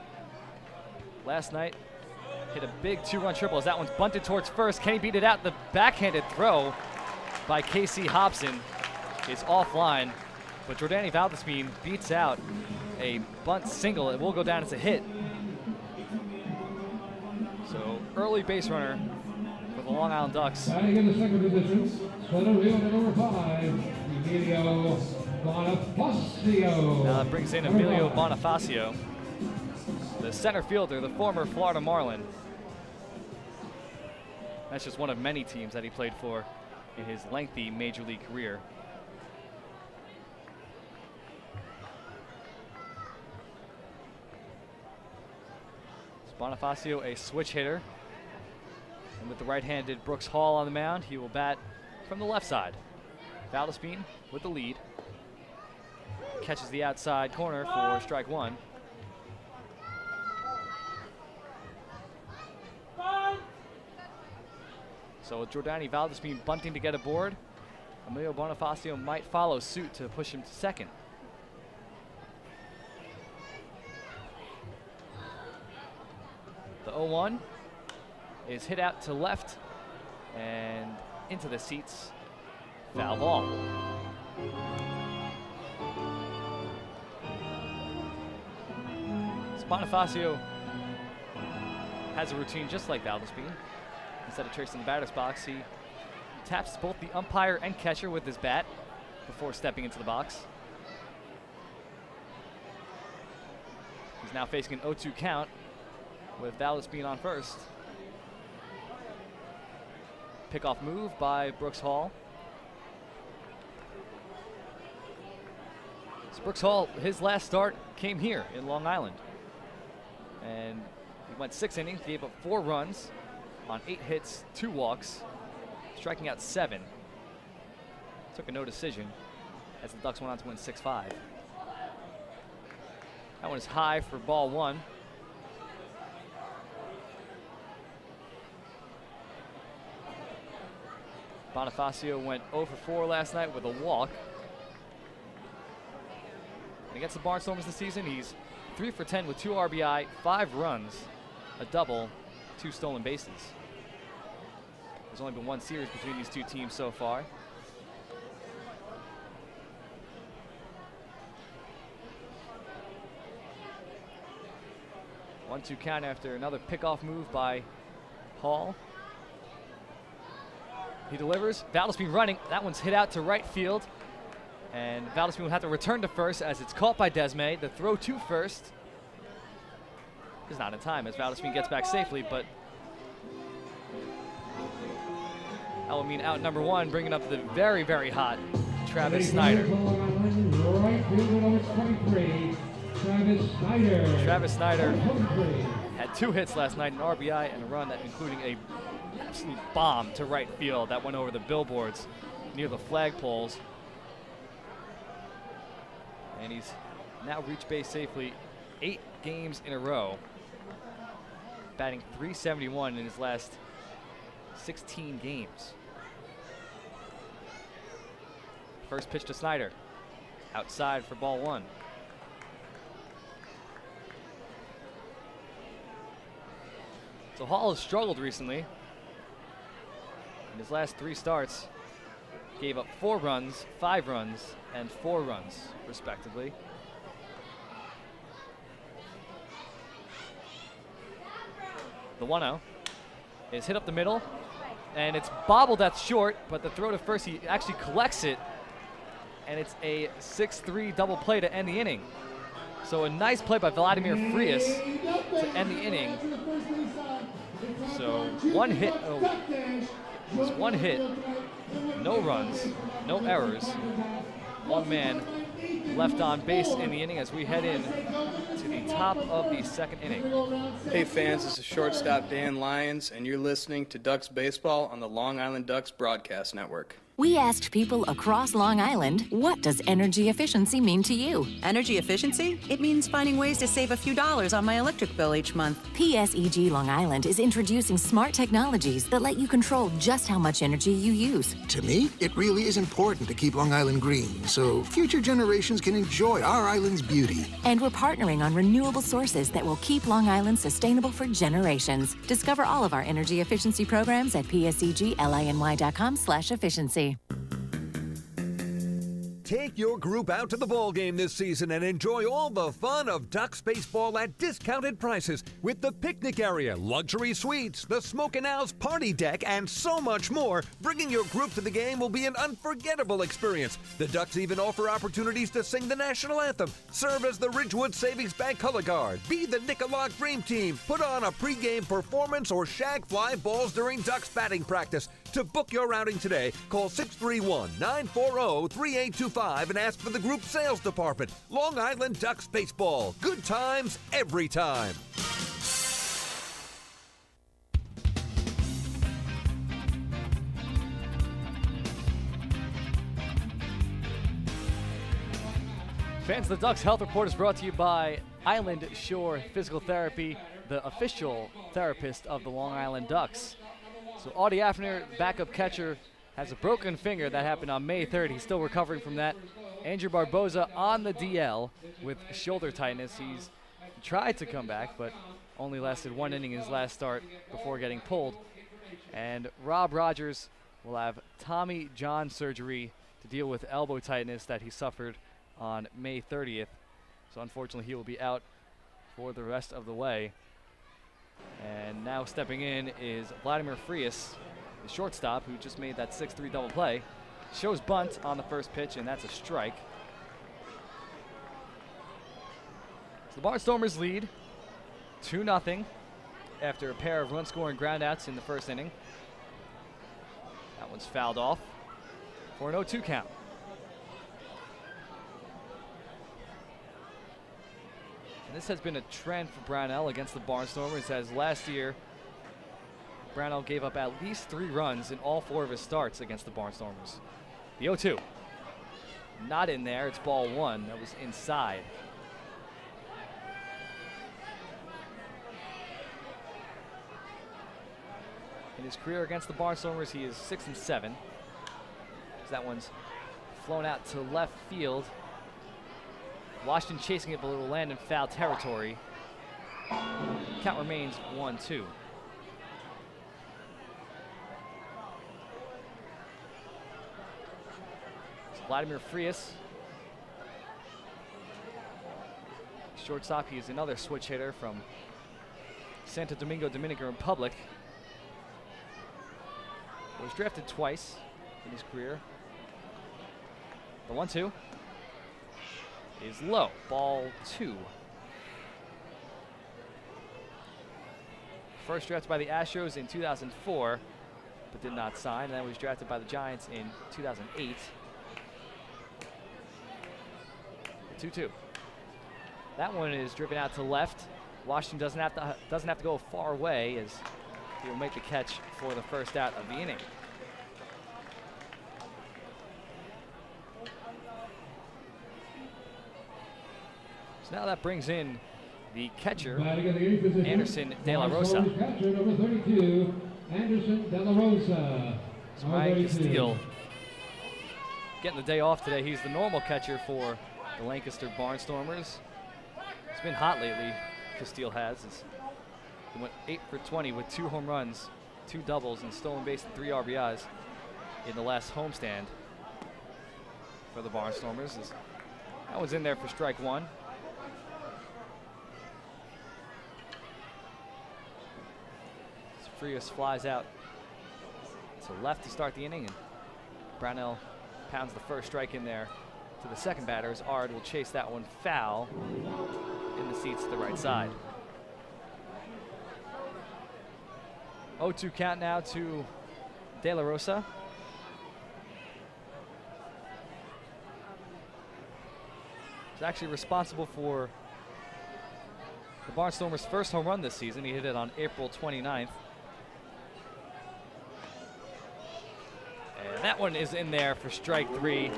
last night hit a big 2-run triple as that one's bunted towards first. Can he beat it out? The backhanded throw by Casey Hobson is offline, but Jordani Valdespin beats out a bunt single. It will go down as a hit. So early base runner for the Long Island Ducks. Batting in the second position, center fielder number 5, Emilio Bonifacio. Now that brings in Emilio Bonifacio, the center fielder, the former Florida Marlin. That's just one of many teams that he played for in his lengthy major league career. Bonifacio, a switch hitter. And with the right-handed Brooks Hall on the mound, he will bat from the left side. Valdespin with the lead. Catches the outside corner for strike one. So with Jordani Valdespin bunting to get aboard, Emilio Bonifacio might follow suit to push him to second. The 0-1 is hit out to left and into the seats. Foul ball. Bonifacio has a routine just like Valdespin. Instead of tracing the batter's box, he taps both the umpire and catcher with his bat before stepping into the box. He's now facing an 0-2 count with Valdespin on first. Pickoff move by Brooks Hall. So Brooks Hall, his last start came here in Long Island. And he went 6 innings, gave up 4 runs on 8 hits, 2 walks, striking out 7. Took a no decision as the Ducks went on to win 6-5. That one is high for ball 1. Bonifacio went 0 for 4 last night with a walk. And against the Barnstormers this season, he's 3 for 10 with 2 RBI, 5 runs, a double, 2 stolen bases. There's only been 1 series between these 2 teams so far. One-two count after another pickoff move by Hall. He delivers. Valdespin running. That one's hit out to right field. And Valdespin will have to return to first as it's caught by Desmay. The throw to first is not in time as Valdespin gets back safely, but that will mean out number 1, bringing up the very, very hot Travis Snyder. Right fielder number 23, Travis Snyder. Travis Snyder had 2 hits last night, an RBI and a run, that including a absolute bomb to right field that went over the billboards near the flagpoles. And he's now reached base safely 8 games in a row, batting .371 in his last 16 games. First pitch to Snyder, outside for ball 1. So Hall has struggled recently. In his last 3 starts, gave up 4 runs, 5 runs, and 4 runs, respectively. The 1-0 is hit up the middle, and it's bobbled at short, but the throw to first, he actually collects it, and it's a 6-3 double play to end the inning. So a nice play by Vladimir Frias to end the inning. So one hit, no runs, no errors. 1 man left on base in the inning as we head in to the top of the 2nd inning. Hey fans, this is shortstop Dan Lyons, and you're listening to Ducks Baseball on the Long Island Ducks Broadcast Network. We asked people across Long Island, what does energy efficiency mean to you? Energy efficiency? It means finding ways to save a few dollars on my electric bill each month. PSEG Long Island is introducing smart technologies that let you control just how much energy you use. To me, it really is important to keep Long Island green so future generations can enjoy our island's beauty. And we're partnering on renewable sources that will keep Long Island sustainable for generations. Discover all of our energy efficiency programs at pseglyny.com/efficiency. Take your group out to the ball game this season and enjoy all the fun of Ducks baseball at discounted prices with the picnic area, luxury suites, the Smokin' Owls party deck, and so much more. Bringing your group to the game will be an unforgettable experience. The Ducks even offer opportunities to sing the national anthem, serve as the Ridgewood Savings Bank color guard, be the Nicolak Dream Team, put on a pregame performance, or shag fly balls during Ducks batting practice. To book your outing today, call 631-940-3825 and ask for the group sales department. Long Island Ducks Baseball. Good times every time. Fans, the Ducks Health Report is brought to you by Island Shore Physical Therapy, the official therapist of the Long Island Ducks. So Audie Affner, backup catcher, has a broken finger that happened on May 3rd. He's still recovering from that. Andrew Barboza on the DL with shoulder tightness. He's tried to come back, but only lasted 1 inning in his last start before getting pulled. And Rob Rogers will have Tommy John surgery to deal with elbow tightness that he suffered on May 30th. So unfortunately, he will be out for the rest of the way. And now stepping in is Vladimir Frias, the shortstop, who just made that 6-3 double play. Shows bunt on the first pitch, and that's a strike. So the Barnstormers lead 2-0 after a pair of run-scoring groundouts in the first inning. That one's fouled off for an 0-2 count. And this has been a trend for Brownell against the Barnstormers, as last year Brownell gave up at least 3 runs in all 4 of his starts against the Barnstormers. The 0-2. Not in there, it's ball 1. That was inside. In his career against the Barnstormers, he is 6-7. That one's flown out to left field. Washington chasing it, but it will land in foul territory. Count remains 1-2. Vladimir Frias, shortstop. He is another switch hitter from Santo Domingo, Dominican Republic. Was drafted twice in his career. The 1-2 is low, ball 2. First drafted by the Astros in 2004, but did not sign. And then was drafted by the Giants in 2008. 2-2. That one is driven out to left. Washington doesn't have to go far away, as he will make the catch for the first out of the inning. So now that brings in The catcher, Batting in the eighth position, Anderson De La Rosa. Barnstormers catcher, number 32, Anderson De La Rosa. Ryan Castile getting the day off today. He's the normal catcher for the Lancaster Barnstormers. It's been hot lately, Castile has. He went 8 for 20 with 2 home runs, 2 doubles, and stolen base and 3 RBIs in the last homestand for the Barnstormers. That one's in there for strike 1. Frias flies out to left to start the inning, and Brownell pounds the first strike in there to the second batter as Ard will chase that one foul in the seats to the right side. 0-2 count now to De La Rosa. He's actually responsible for the Barnstormers' first home run this season. He hit it on April 29th. And that one is in there for strike 3.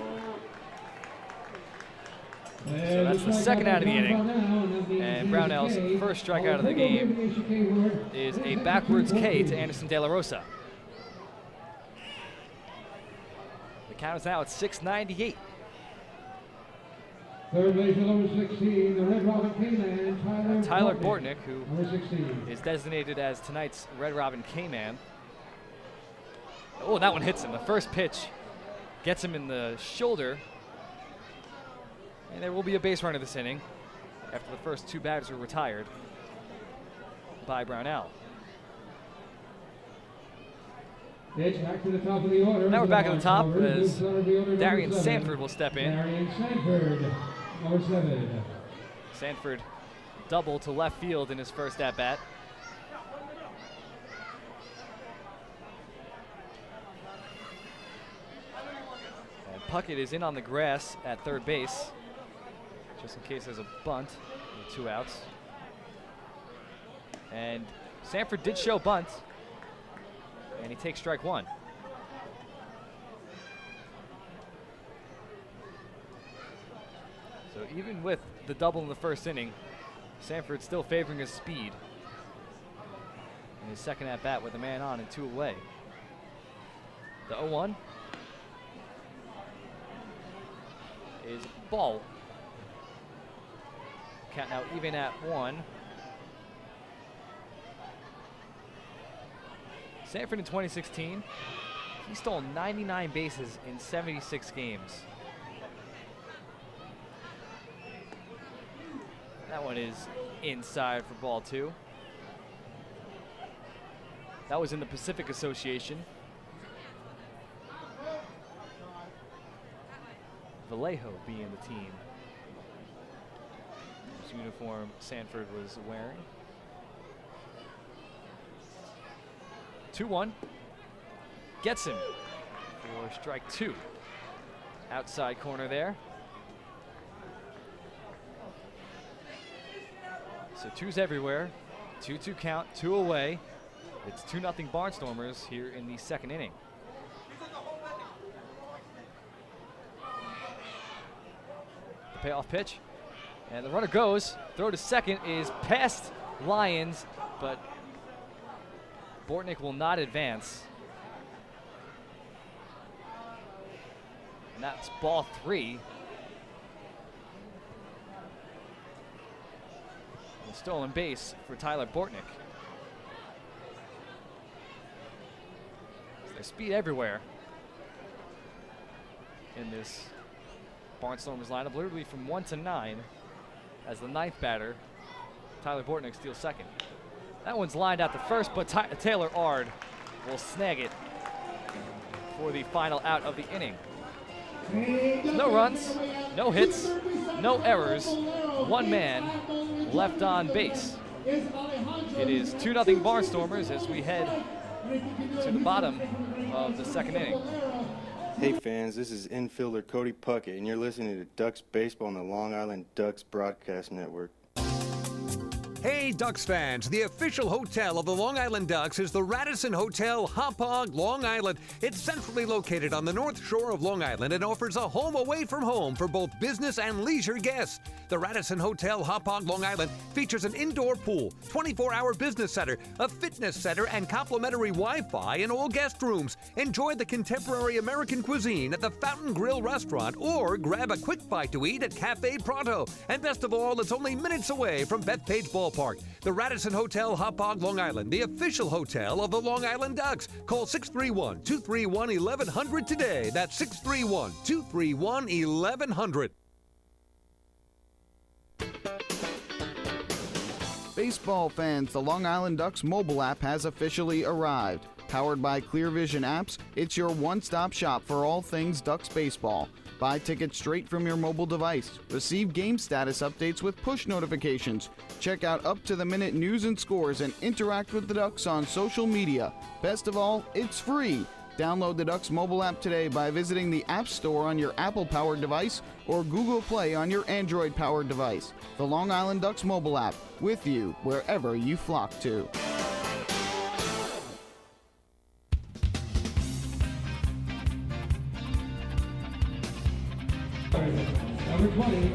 So that's the second out of the inning. And Brownell's first strikeout of the game is a backwards K to Anderson De La Rosa. The count is now at 698. Third base number 16, the Red Robin K-Man, Tyler Bortnick, who is designated as tonight's Red Robin K-Man. Oh, that one hits him. The first pitch gets him in the shoulder. And there will be a base runner this inning after the first 2 batters were retired by Brownell. Pitch back to the top of the order. Now we're back at the top as Darian Sanford will step in. Darian Sanford, number 7. Sanford double to left field in his first at-bat. And Puckett is in on the grass at third base, just in case there's a bunt with 2 outs. And Sanford did show bunt, and he takes strike 1. So even with the double in the first inning, Sanford still favoring his speed in his second at-bat with a man on and 2 away. The 0-1 is ball. Count now even at 1. Sanford in 2016, he stole 99 bases in 76 games. That one is inside for ball 2. That was in the Pacific Association. Vallejo being the team whose uniform Sanford was wearing. 2-1. Gets him for strike 2. Outside corner there. So 2's everywhere. 2-2 count, 2 away. It's 2-0 Barnstormers here in the second inning. The payoff pitch. And the runner goes. Throw to second is past Lyons, but Bortnick will not advance. And that's ball 3. And a stolen base for Tyler Bortnick. So there's speed everywhere in this Barnstormers lineup, literally from 1 to 9, as the 9th batter, Tyler Bortnick, steals second. That one's lined out to first, but Taylor Ard will snag it for the final out of the inning. No runs, no hits, no errors, 1 man left on base. It is 2-0 Barnstormers as we head to the bottom of the second inning. Hey fans, this is infielder Cody Puckett, and you're listening to Ducks Baseball on the Long Island Ducks Broadcast Network. Hey, Ducks fans, the official hotel of the Long Island Ducks is the Radisson Hotel, Hauppauge, Long Island. It's centrally located on the north shore of Long Island and offers a home away from home for both business and leisure guests. The Radisson Hotel, Hauppauge, Long Island features an indoor pool, 24-hour business center, a fitness center, and complimentary Wi-Fi in all guest rooms. Enjoy the contemporary American cuisine at the Fountain Grill restaurant or grab a quick bite to eat at Cafe Pronto. And best of all, it's only minutes away from Bethpage Ballpark. The Radisson Hotel, Hauppauge, Long Island, the official hotel of the Long Island Ducks. Call 631-231-1100 today. That's 631-231-1100. Baseball fans, the Long Island Ducks mobile app has officially arrived. Powered by Clear Vision Apps, it's your one-stop shop for all things Ducks baseball. Buy tickets straight from your mobile device. Receive game status updates with push notifications. Check out up-to-the-minute news and scores and interact with the Ducks on social media. Best of all, it's free. Download the Ducks mobile app today by visiting the App Store on your Apple-powered device or Google Play on your Android-powered device. The Long Island Ducks mobile app, with you wherever you flock to. Number 20.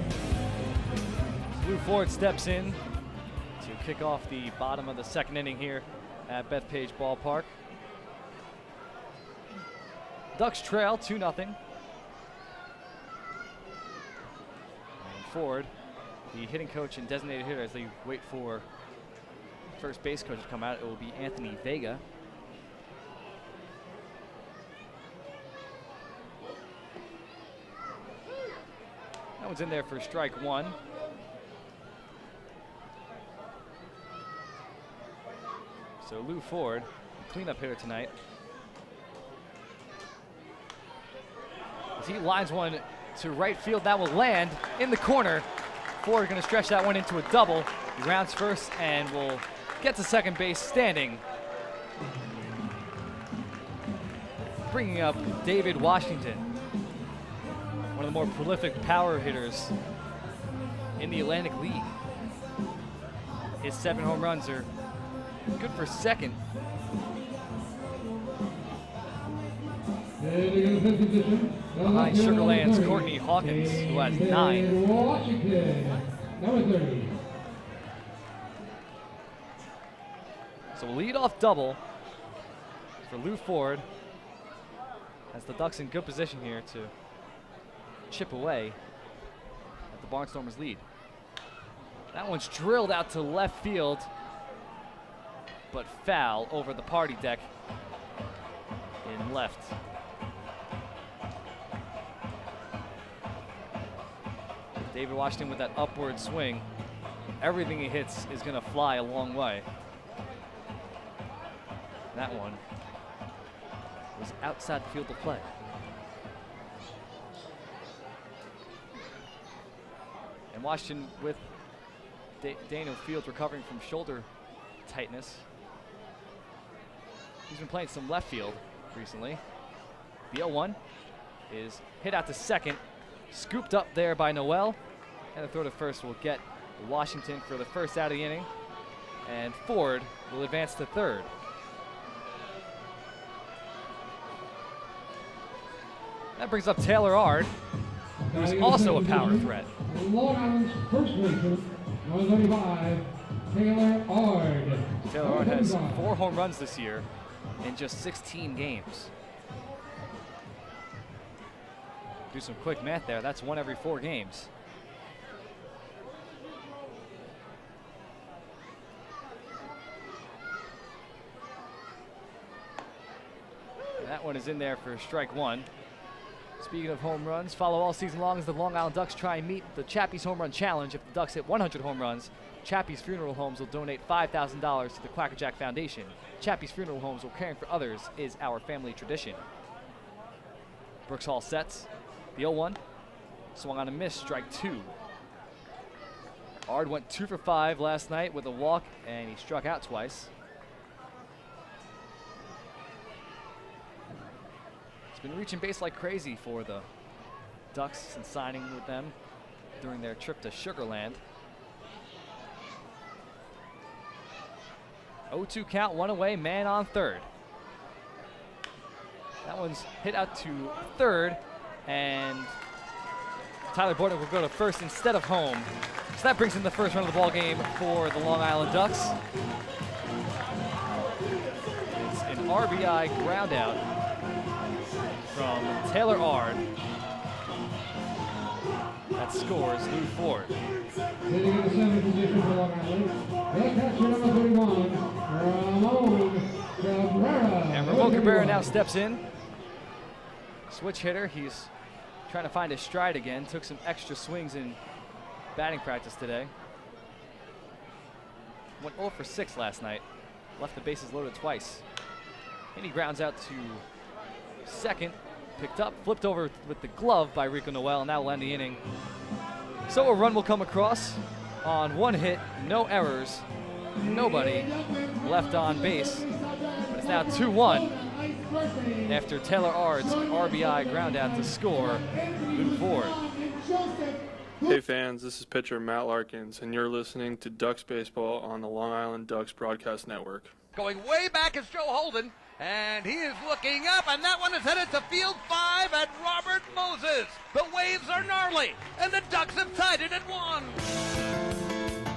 Lou Ford steps in to kick off the bottom of the second inning here at Bethpage Ballpark. Ducks trail 2-0. And Ford, the hitting coach and designated hitter, as they wait for first base coach to come out, it will be Anthony Vega. That one's in there for strike one. So Lou Ford, the cleanup hitter tonight, as he lines one to right field, that will land in the corner. Ford going to stretch that one into a double. He rounds first and will get to second base standing. Bringing up David Washington, one of the more prolific power hitters in the Atlantic League. His 7 home runs are good for second. Behind Sugarland's Courtney Hawkins, who has 9. Washington, number 30. So a leadoff double for Lou Ford, as the Ducks in good position here to chip away at the Barnstormers' lead. That one's drilled out to left field, but foul over the party deck in left. David Washington with that upward swing. Everything he hits is going to fly a long way. That one was outside the field of play. And Washington with Daniel Fields recovering from shoulder tightness. He's been playing some left field recently. The 0-1 is hit out to second, scooped up there by Noel, and the throw to first will get Washington for the first out of the inning, and Ford will advance to third. That brings up Taylor Ard, who's also a power threat. Long Island's first baseman, number 35, Taylor Ard. Taylor Ard has 4 home runs this year in just 16 games. Do some quick math there. That's 1 every 4 games. And that one is in there for strike one. Speaking of home runs, follow all season long as the Long Island Ducks try and meet the Chappie's Home Run Challenge. If the Ducks hit 100 home runs, Chappie's Funeral Homes will donate $5,000 to the Quackerjack Foundation. Chappie's Funeral Homes, where caring for others is our family tradition. Brooks Hall sets. The 0-1. Swung on a miss, strike 2. Ard went 2 for 5 last night with a walk, and he struck out twice. Been reaching base like crazy for the Ducks since signing with them during their trip to Sugarland. 0-2 count, one away, man on third. That one's hit out to third, and Tyler Bortnick will go to first instead of home. So that brings in the first run of the ball game for the Long Island Ducks. It's an RBI ground out from Taylor Ard. That scores Lou Ford. Hitting in the seventh position for Long Island, Lancaster number 31, Ramon Cabrera. And Ramon Cabrera now steps in. Switch hitter, he's trying to find his stride again. Took some extra swings in batting practice today. Went 0 for 6 last night. Left the bases loaded twice. And he grounds out to second. Picked up, flipped over with the glove by Rico Noel, and that will end the inning. So a run will come across on one hit, no errors, nobody left on base. But it's now 2-1 after Taylor Ard's RBI ground out to score Lou Ford. Hey fans, this is pitcher Matt Larkins, and you're listening to Ducks Baseball on the Long Island Ducks Broadcast Network. Going way back is Joe Holden, and he is looking up, and that one is headed to field 5 at Robert Moses. The waves are gnarly, and the Ducks have tied it at 1.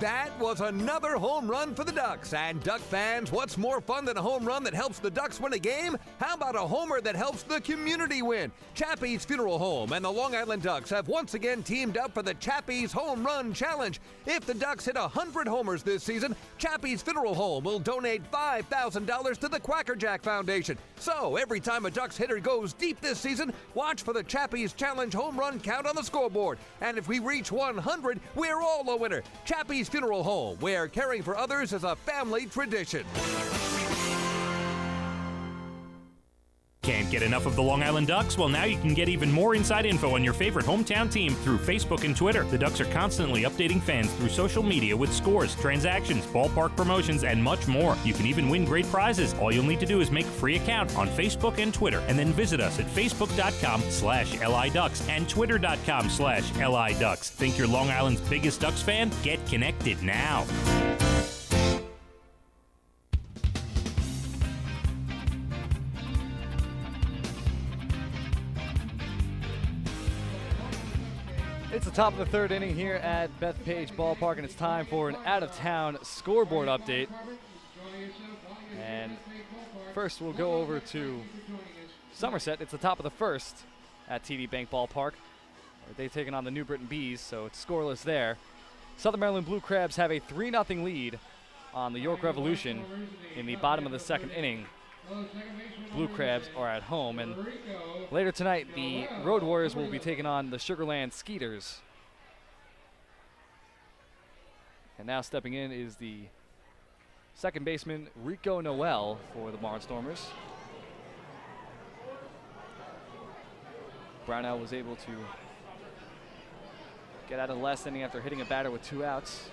That was another home run for the Ducks. And Duck fans, what's more fun than a home run that helps the Ducks win a game? How about a homer that helps the community win? Chappie's Funeral Home and the Long Island Ducks have once again teamed up for the Chappie's Home Run Challenge. If the Ducks hit 100 homers this season, Chappie's Funeral Home will donate $5,000 to the Quackerjack Foundation. So every time a Ducks hitter goes deep this season, watch for the Chappie's Challenge home run count on the scoreboard. And if we reach 100, we're all a winner. Chappie's Funeral Home, where caring for others is a family tradition. Can't get enough of the Long Island Ducks? Well, now you can get even more inside info on your favorite hometown team through Facebook and Twitter. The Ducks are constantly updating fans through social media with scores, transactions, ballpark promotions, and much more. You can even win great prizes. All you'll need to do is make a free account on Facebook and Twitter, and then visit us at facebook.com/LIDucks and twitter.com/LIDucks. Think you're Long Island's biggest Ducks fan? Get connected now. It's the top of the third inning here at Bethpage Ballpark, and it's time for an out-of-town scoreboard update. And first we'll go over to Somerset. It's the top of the first at TD Bank Ballpark. They've taken on the New Britain Bees, so it's scoreless there. Southern Maryland Blue Crabs have a 3-0 lead on the York Revolution in the bottom of the second inning. Blue Crabs are at home, and later tonight the Road Warriors will be taking on the Sugarland Skeeters. And now stepping in is the second baseman Rico Noel for the Barnstormers. Brownell was able to get out of the last inning after hitting a batter with 2 outs.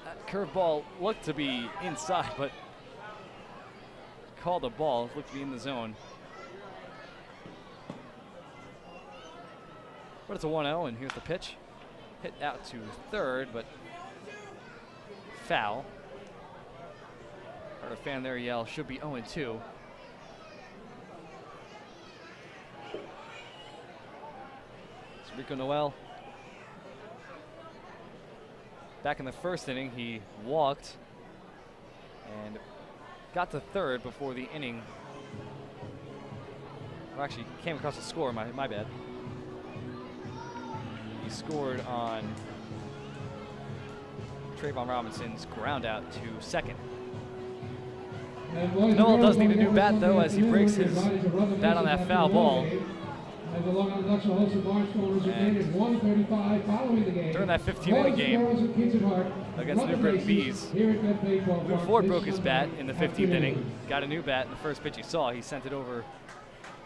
That curveball looked to be inside, but called a ball, looked to be in the zone. But it's a 1-0, and here's the pitch. Hit out to third, but foul. Heard a fan there yell, should be 0-2. It's Rico Noel. Back in the first inning, he walked and got to third before the inning. Well, actually, came across the score, my bad. He scored on Trayvon Robinson's ground out to second. Noel does need a new bat, though, as he breaks his bat on that foul ball. And the Long Island Ducks will host the Barnstormers again at 1:35 following the game. During that 15-minute game against New Britain Bees, Lou Ford broke his bat in the 15th inning, got a new bat, and the first pitch he saw, he sent it over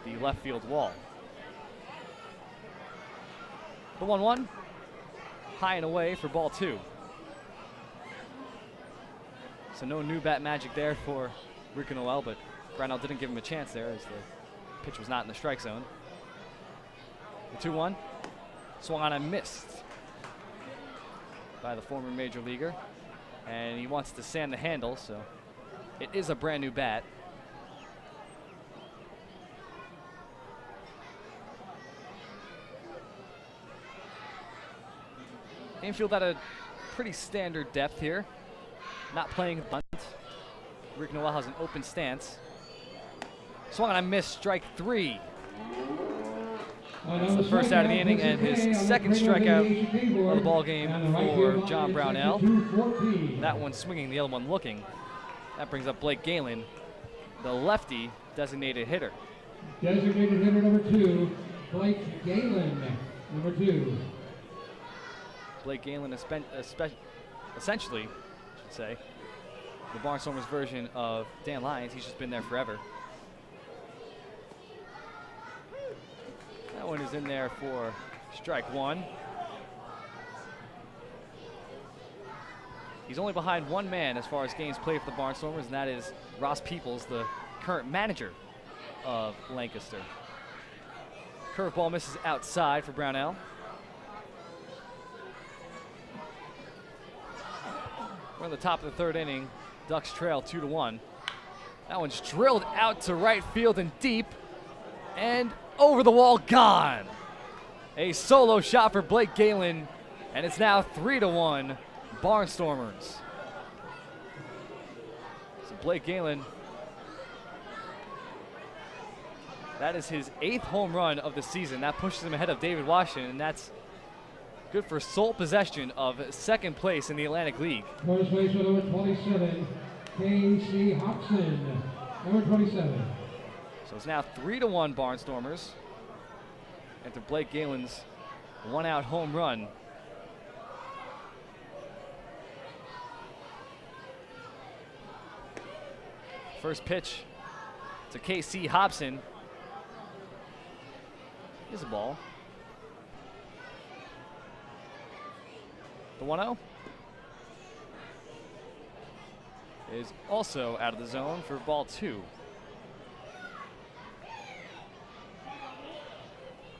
the left field wall. The 1-1, high and away for ball 2. So no new bat magic there for Rico Noel, but Brownell didn't give him a chance there as the pitch was not in the strike zone. The 2-1, swung on and missed by the former major leaguer, and he wants to sand the handle, so It is a brand new bat. Infield at a pretty standard depth here. Not playing bunt. Rick Noel has an open stance. Swung and I missed, strike 3. That's the first out of the inning and his second strikeout of the ball game for John Brownell. That one swinging, the other one looking. That brings up Blake Galen, the lefty designated hitter. Designated hitter number 2, Blake Galen, number 2. Blake Galen, essentially, I should say, the Barnstormers version of Dan Lyons. He's just been there forever. That one is in there for strike 1. He's only behind one man as far as games played for the Barnstormers, and that is Ross Peoples, the current manager of Lancaster. Curveball misses outside for Brownell. We're in the top of the 3rd inning. Ducks trail 2-1. That one's drilled out to right field and deep, and over the wall, gone. A solo shot for Blake Galen, and it's now 3-1 Barnstormers. So Blake Galen, that is his 8th home run of the season. That pushes him ahead of David Washington, and that's good for sole possession of 2nd place in the Atlantic League. First base with number 27, K.C. Hobson, number 27. So it's now 3-1 Barnstormers after Blake Galen's 1-out home run. First pitch to K.C. Hobson is a ball. The 1-0 is also out of the zone for ball 2.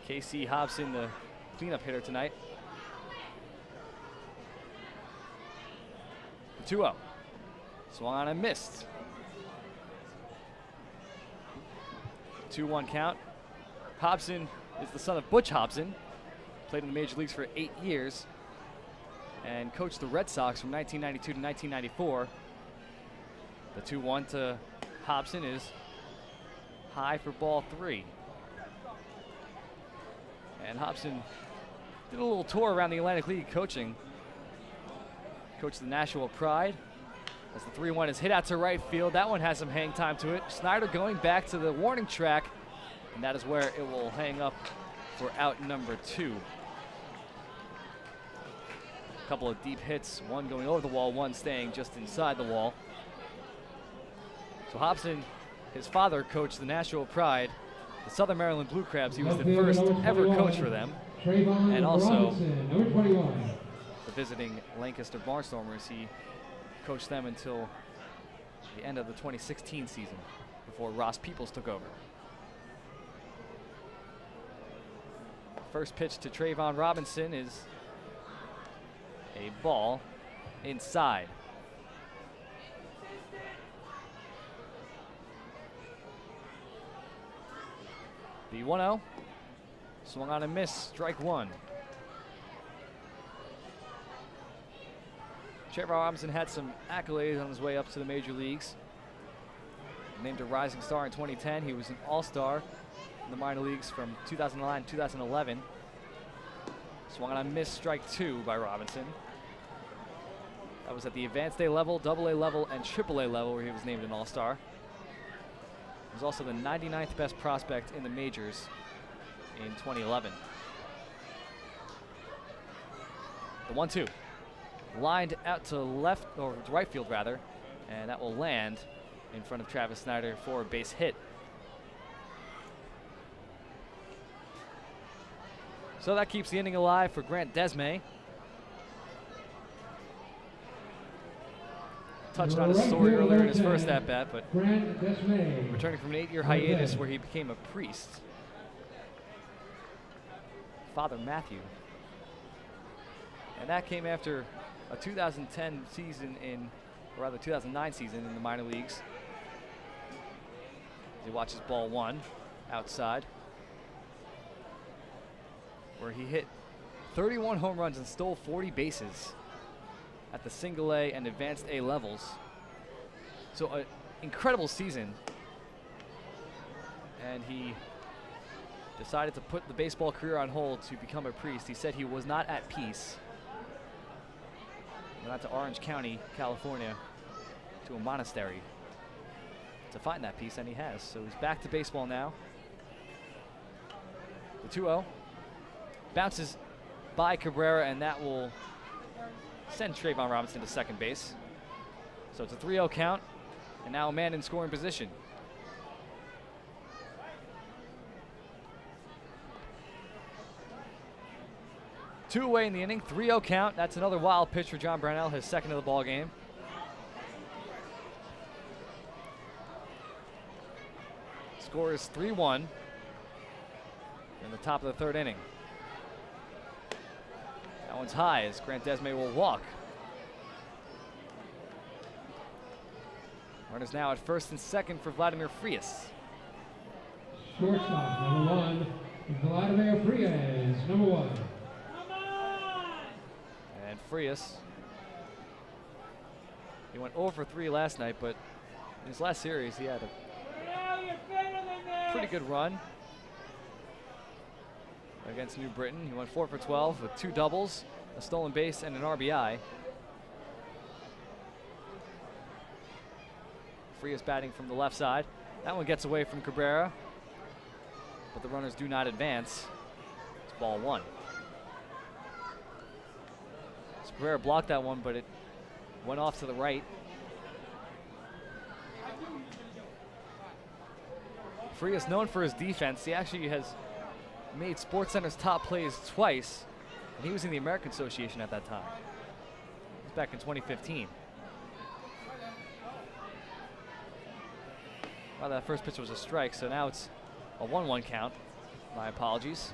K.C. Hobson, the cleanup hitter tonight. The 2-0. Swung on and missed. 2-1 count. Hobson is the son of Butch Hobson. Played in the major leagues for 8 years and coached the Red Sox from 1992 to 1994. The 2-1 to Hobson is high for ball 3. And Hobson did a little tour around the Atlantic League coaching. Coached the Nashua Pride. As the 3-1 is hit out to right field. That one has some hang time to it. Snyder going back to the warning track, and that is where it will hang up for out number 2. A couple of deep hits, one going over the wall, one staying just inside the wall. So Hobson, his father coached the Nashua Pride, the Southern Maryland Blue Crabs. He was the first ever coach for them. And also the visiting Lancaster Barnstormers. He coached them until the end of the 2016 season before Ross Peoples took over. First pitch to Trayvon Robinson is a ball inside. The 1-0, swung on and missed, strike 1. Trayvon Robinson had some accolades on his way up to the major leagues. Named a Rising Star in 2010. He was an All-Star in the minor leagues from 2009 to 2011. Swung on and missed, strike 2 by Robinson. That was at the Advanced A level, AA level, and AAA level where he was named an All-Star. He was also the 99th best prospect in the majors in 2011. The 1-2. Lined out to left, or to right field rather, and that will land in front of Travis Snyder for a base hit. So that keeps the inning alive for Grant Desmay. Touched on his story earlier in his first at-bat, but returning from an 8-year hiatus where he became a priest. Father Matthew. And that came after a 2010 season in or rather 2009 season in the minor leagues. He watches ball one outside, where he hit 31 home runs and stole 40 bases at the single A and advanced A levels. So an incredible season. And he decided to put the baseball career on hold to become a priest. He said he was not at peace. Went out to Orange County, California, to a monastery to find that peace, and he has. So he's back to baseball now. The 2-0 bounces by Cabrera, and that will send Trayvon Robinson to second base. So it's a 3-0 count, and now a man in scoring position. Two away in the inning, 3-0 count. That's another wild pitch for John Brownell, his second of the ball game. Score is 3-1 in the top of the third inning. That one's high as Grant Desmay will walk. Runners now at first and second for Vladimir Frias. Shortstop, number 1, Vladimir Frias, number 1. And Frias, he went 0 for 3 last night, but in his last series he had a pretty good run against New Britain. He went 4 for 12 with 2 doubles, a stolen base, and an RBI. Frias batting from the left side. That one gets away from Cabrera, but the runners do not advance. It's ball 1. Cabrera blocked that one, but it went off to the right. Frias, known for his defense, he actually has made SportsCenter's top plays twice, and he was in the American Association at that time. It was back in 2015. Well, that first pitch was a strike, so now it's a 1-1 count. My apologies.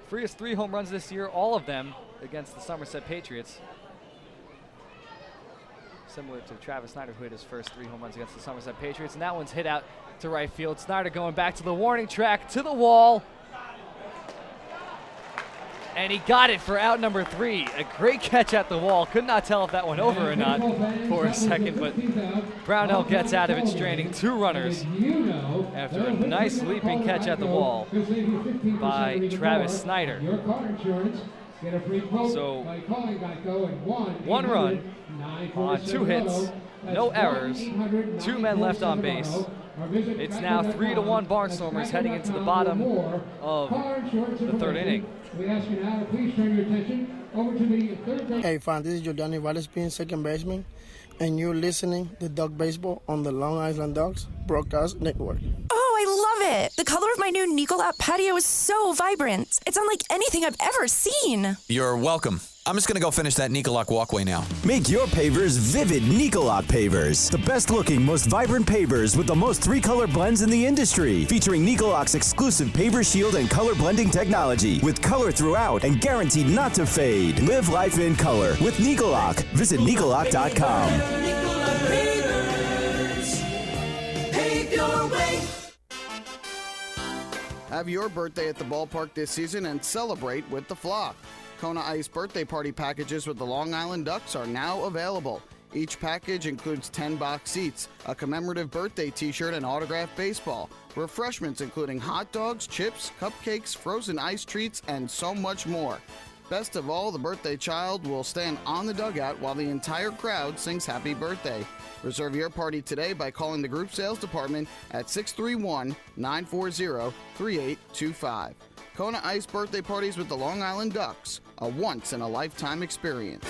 Frias 3 home runs this year, all of them against the Somerset Patriots. Similar to Travis Snyder, who hit his first 3 home runs against the Somerset Patriots. And that one's hit out to right field. Snyder going back to the warning track, to the wall. And he got it for out number 3. A great catch at the wall. Could not tell if that went over or not for a second, but Brownell gets out of it, stranding 2 runners after a nice leaping catch at the wall by Travis Snyder. So 1 run on 2 hits, no errors, 2 men left on base. It's now 3-1 Barnstormers heading into the bottom of the third inning. We ask you now to please turn your attention over to the third base. Hey, fam, this is Jordani Valles being second baseman, and you're listening to Duck Baseball on the Long Island Ducks Broadcast Network. Oh, I love it. The color of my new Nicolot patio is so vibrant. It's unlike anything I've ever seen. You're welcome. I'm just going to go finish that Nicolot walkway now. Make your pavers vivid Nicolot pavers. The best looking, most vibrant pavers with the most 3-color blends in the industry. Featuring Nicolot's exclusive paver shield and color blending technology. With color throughout and guaranteed not to fade. Live life in color with Nicolot. Visit Nicolot.com. Have your birthday at the ballpark this season and celebrate with the flock. Kona Ice birthday party packages with the Long Island Ducks are now available. Each package includes 10 box seats, a commemorative birthday t-shirt, and autographed baseball. Refreshments including hot dogs, chips, cupcakes, frozen ice treats, and so much more. Best of all, the birthday child will stand on the dugout while the entire crowd sings happy birthday. Reserve your party today by calling the group sales department at 631-940-3825. Kona Ice birthday parties with the Long Island Ducks, a once-in-a-lifetime experience.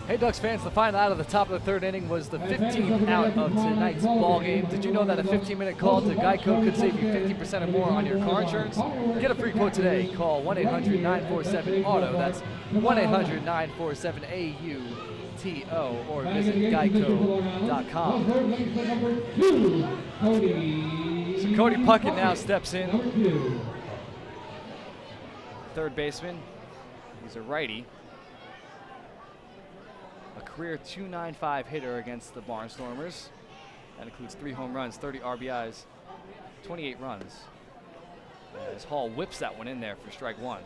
Hey, Ducks fans, the final out of the top of the third inning was the 15th out of tonight's ball game. Did you know that a 15-minute call to Geico could save you 50% or more on your car insurance? Get a free quote today. Call 1-800-947-AUTO. That's 1-800-947-AUTO or visit geico.com. So Cody Puckett now steps in. Third baseman. He's a righty. Career .295 hitter against the Barnstormers. That includes 3 home runs, 30 RBIs, 28 runs. As Hall whips that one in there for strike 1.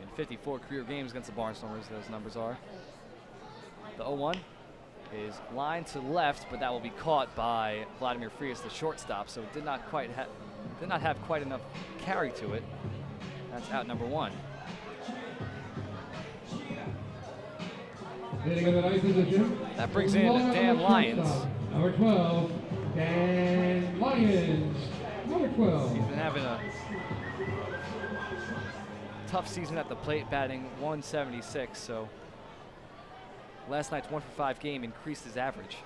In 54 career games against the Barnstormers, those numbers are. The 0-1 is line to left, but that will be caught by Vladimir Frias, the shortstop, so it did not have quite enough carry to it. That's out number 1. That brings in Dan Lyons. Number 12, Dan Lyons. Number 12. He's been having a tough season at the plate, batting .176, so last night's 1-for-5 game increased his average.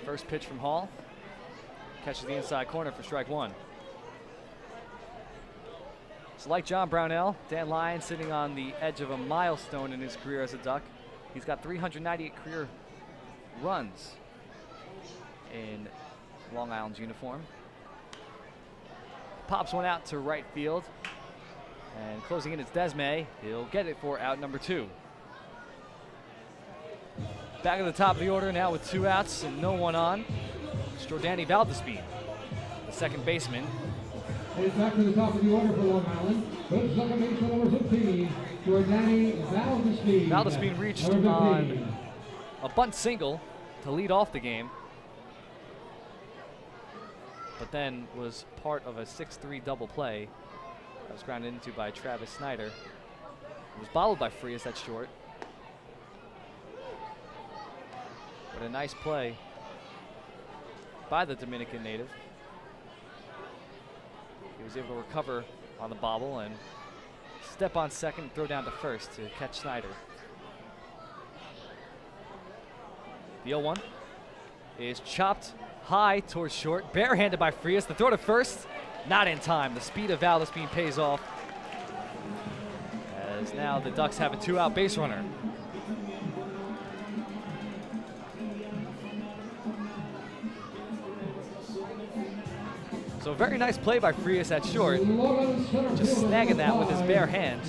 First pitch from Hall. Catches the inside corner for strike 1. So like John Brownell, Dan Lyons sitting on the edge of a milestone in his career as a Duck. He's got 398 career runs in Long Island's uniform. Pops one out to right field. And closing in is Desmay. He'll get it for out number 2. Back at the top of the order now with 2 outs and no one on. It's Jordani Valdespin, the second baseman. It's back to the top of the order for Long Island. Good second baseman number 15, Jordani Valdespin. Valdespin reached on a bunt single to lead off the game, but then was part of a 6-3 double play that was grounded into by Travis Snyder. It was bobbled by Frias at short. But a nice play by the Dominican native. He was able to recover on the bobble and step on second and throw down to first to catch Snyder. The 0-1 is chopped high towards short, barehanded by Frias. The throw to first, not in time. The speed of Valdespin pays off, as now the Ducks have a 2-out base runner. So a very nice play by Frias at short, just snagging that with his bare hand.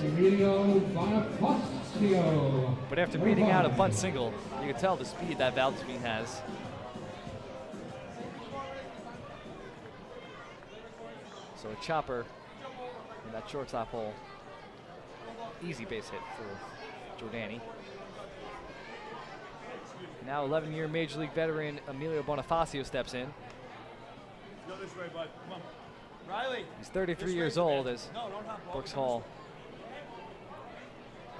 But after beating out a bunt single, you can tell the speed that Valdespin has. So a chopper in that shortstop hole. Easy base hit for Jordani. Now 11-year Major League veteran Emilio Bonifacio steps in. Go this way, bud. Come on. Riley. He's 33 years old as Brooks Hall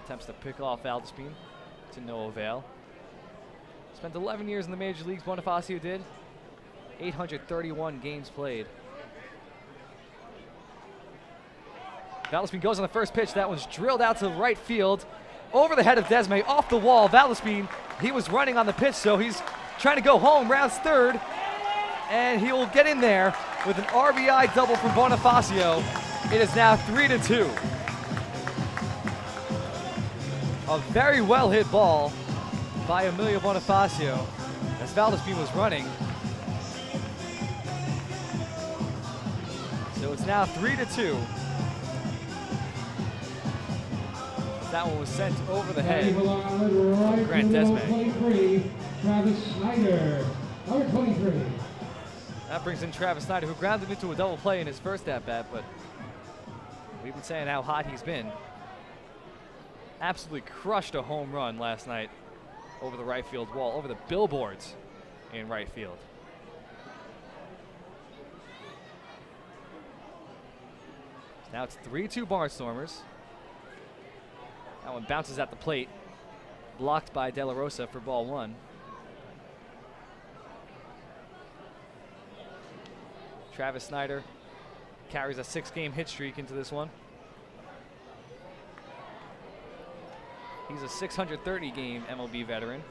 attempts to pick off Valdespin to no avail. Spent 11 years in the major leagues, Bonifacio did. 831 games played. Valdespin goes on the first pitch. That one's drilled out to right field. Over the head of Desmay, off the wall. Valdespin, he was running on the pitch, so he's trying to go home, rounds third. And he will get in there with an RBI double from Bonifacio. It is now 3-2. A very well hit ball by Emilio Bonifacio as Valdespin was running. So it's now 3-2. That one was sent over the head of Grant Desmay. Travis Snyder, number 23. That brings in Travis Snyder, who grounded into a double play in his first at-bat, but we've been saying how hot he's been. Absolutely crushed a home run last night over the right field wall, over the billboards in right field. Now it's 3-2 Barnstormers. That one bounces at the plate, blocked by De La Rosa for ball 1. Travis Snyder carries a 6-game hit streak into this one. He's a 630-game MLB veteran.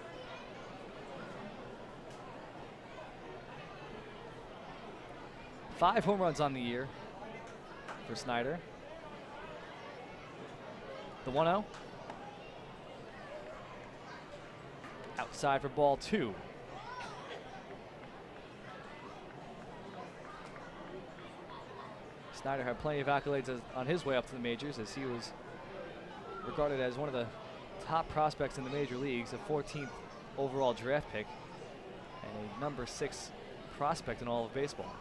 Five home runs on the year for Snyder. The 1-0. Outside for ball 2. Snyder had plenty of accolades on his way up to the majors, as he was regarded as one of the top prospects in the major leagues, a 14th overall draft pick, and a number 6 prospect in all of baseball.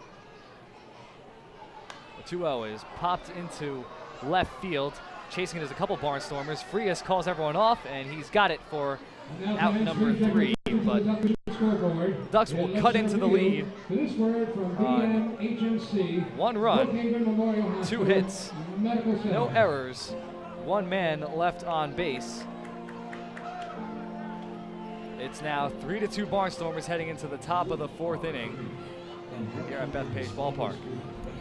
The 2-0 is popped into left field. Chasing it is a couple Barnstormers. Frias calls everyone off, and he's got it for out number 3. But Ducks will cut into the lead on 1 run, 2 hits, no errors, 1 man left on base. It's now 3-2 Barnstormers heading into the top of the 4th inning here at Bethpage Ballpark.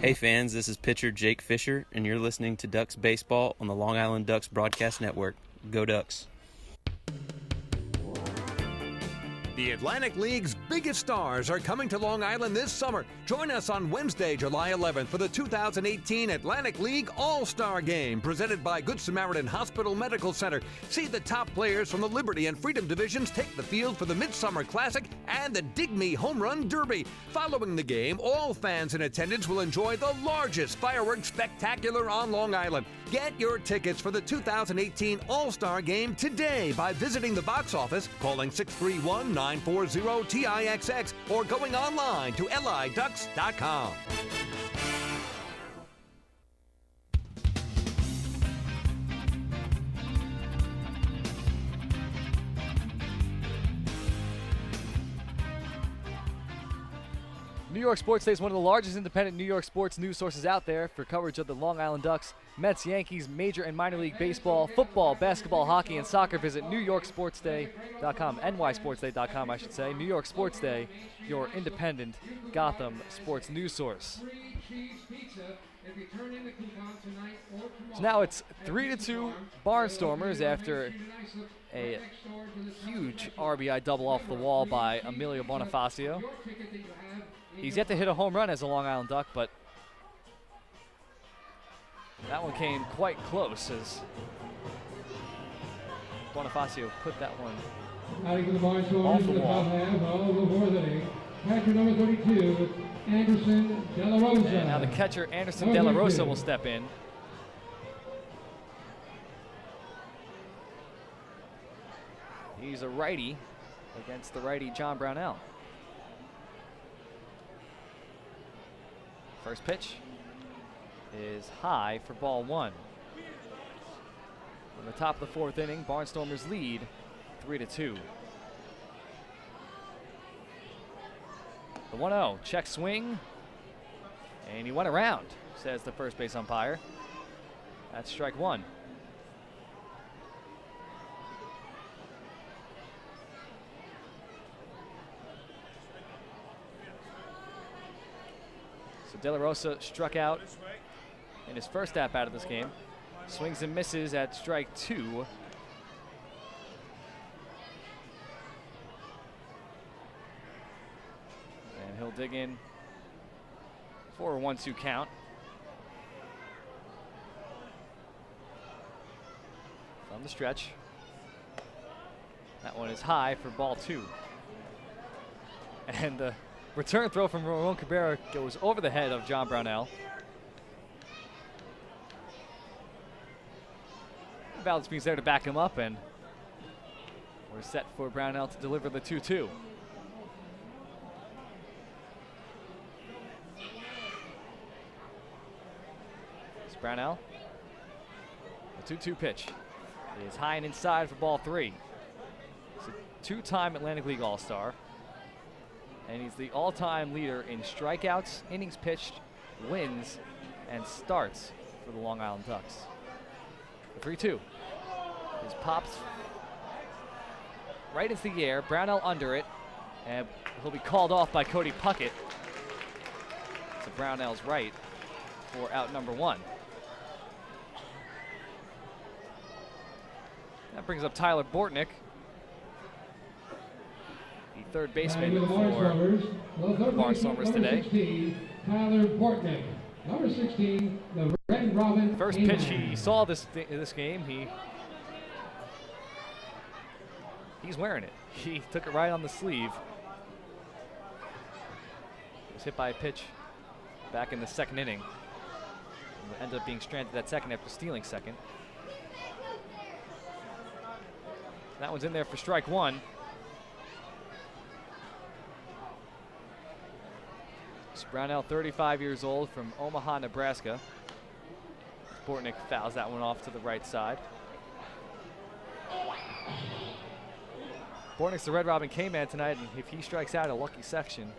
Hey fans, this is pitcher Jake Fisher, and you're listening to Ducks Baseball on the Long Island Ducks Broadcast Network. Go Ducks. The Atlantic League's biggest stars are coming to Long Island this summer. Join us on Wednesday, July 11th for the 2018 Atlantic League All-Star Game, presented by Good Samaritan Hospital Medical Center. See the top players from the Liberty and Freedom divisions take the field for the Midsummer Classic and the Dig Me Home Run Derby. Following the game, all fans in attendance will enjoy the largest fireworks spectacular on Long Island. Get your tickets for the 2018 All-Star Game today by visiting the box office, calling 631-940-TIXX, or going online to liducks.com. New York Sports Day is one of the largest independent New York sports news sources out there for coverage of the Long Island Ducks, Mets, Yankees, Major and Minor League Baseball, football, basketball, hockey, and soccer. Visit NewYorkSportsDay.com, NYSportsDay.com, I should say. New York Sports Day, your independent Gotham sports news source. So now it's 3-2 Barnstormers after a huge RBI double off the wall by Emilio Bonifacio. He's yet to hit a home run as a Long Island Duck, but that one came quite close as Bonifacio put that one off the wall. Catcher number 32, Anderson De La Rosa. And now the catcher, Anderson De La Rosa, will step in. He's a righty against the righty John Brownell. First pitch is high for ball 1. From the top of the 4th inning, Barnstormers lead 3-2. The 1-0, check swing, and he went around, says the first base umpire. That's strike 1. So De La Rosa struck out in his first at-bat of this game. Swings and misses at strike 2. And he'll dig in for a 1-2 count. From the stretch. That one is high for ball 2. And the return throw from Ramon Cabrera goes over the head of John Brownell. Valdez there to back him up, and we're set for Brownell to deliver the 2-2. It's Brownell. The 2-2 pitch is high and inside for ball 3. He's a 2-time Atlantic League All-Star. And he's the all-time leader in strikeouts, innings pitched, wins, and starts for the Long Island Ducks. The 3-2 is popped right into the air. Brownell under it, and he'll be called off by Cody Puckett. to Brownell's right for out number 1. That brings up Tyler Bortnick, the third baseman for the Barnstormers today. 16, Tyler Bortnick. Number 16, the Red Robin. First pitch he saw this game, he's wearing it. He took it right on the sleeve. Was hit by a pitch back in the second inning. Ended up being stranded at second after stealing second. That one's in there for strike 1. Brownell, 35 years old, from Omaha, Nebraska. Bortnick fouls that one off to the right side. Bortnick's the Red Robin K-Man tonight, and if he strikes out, a lucky section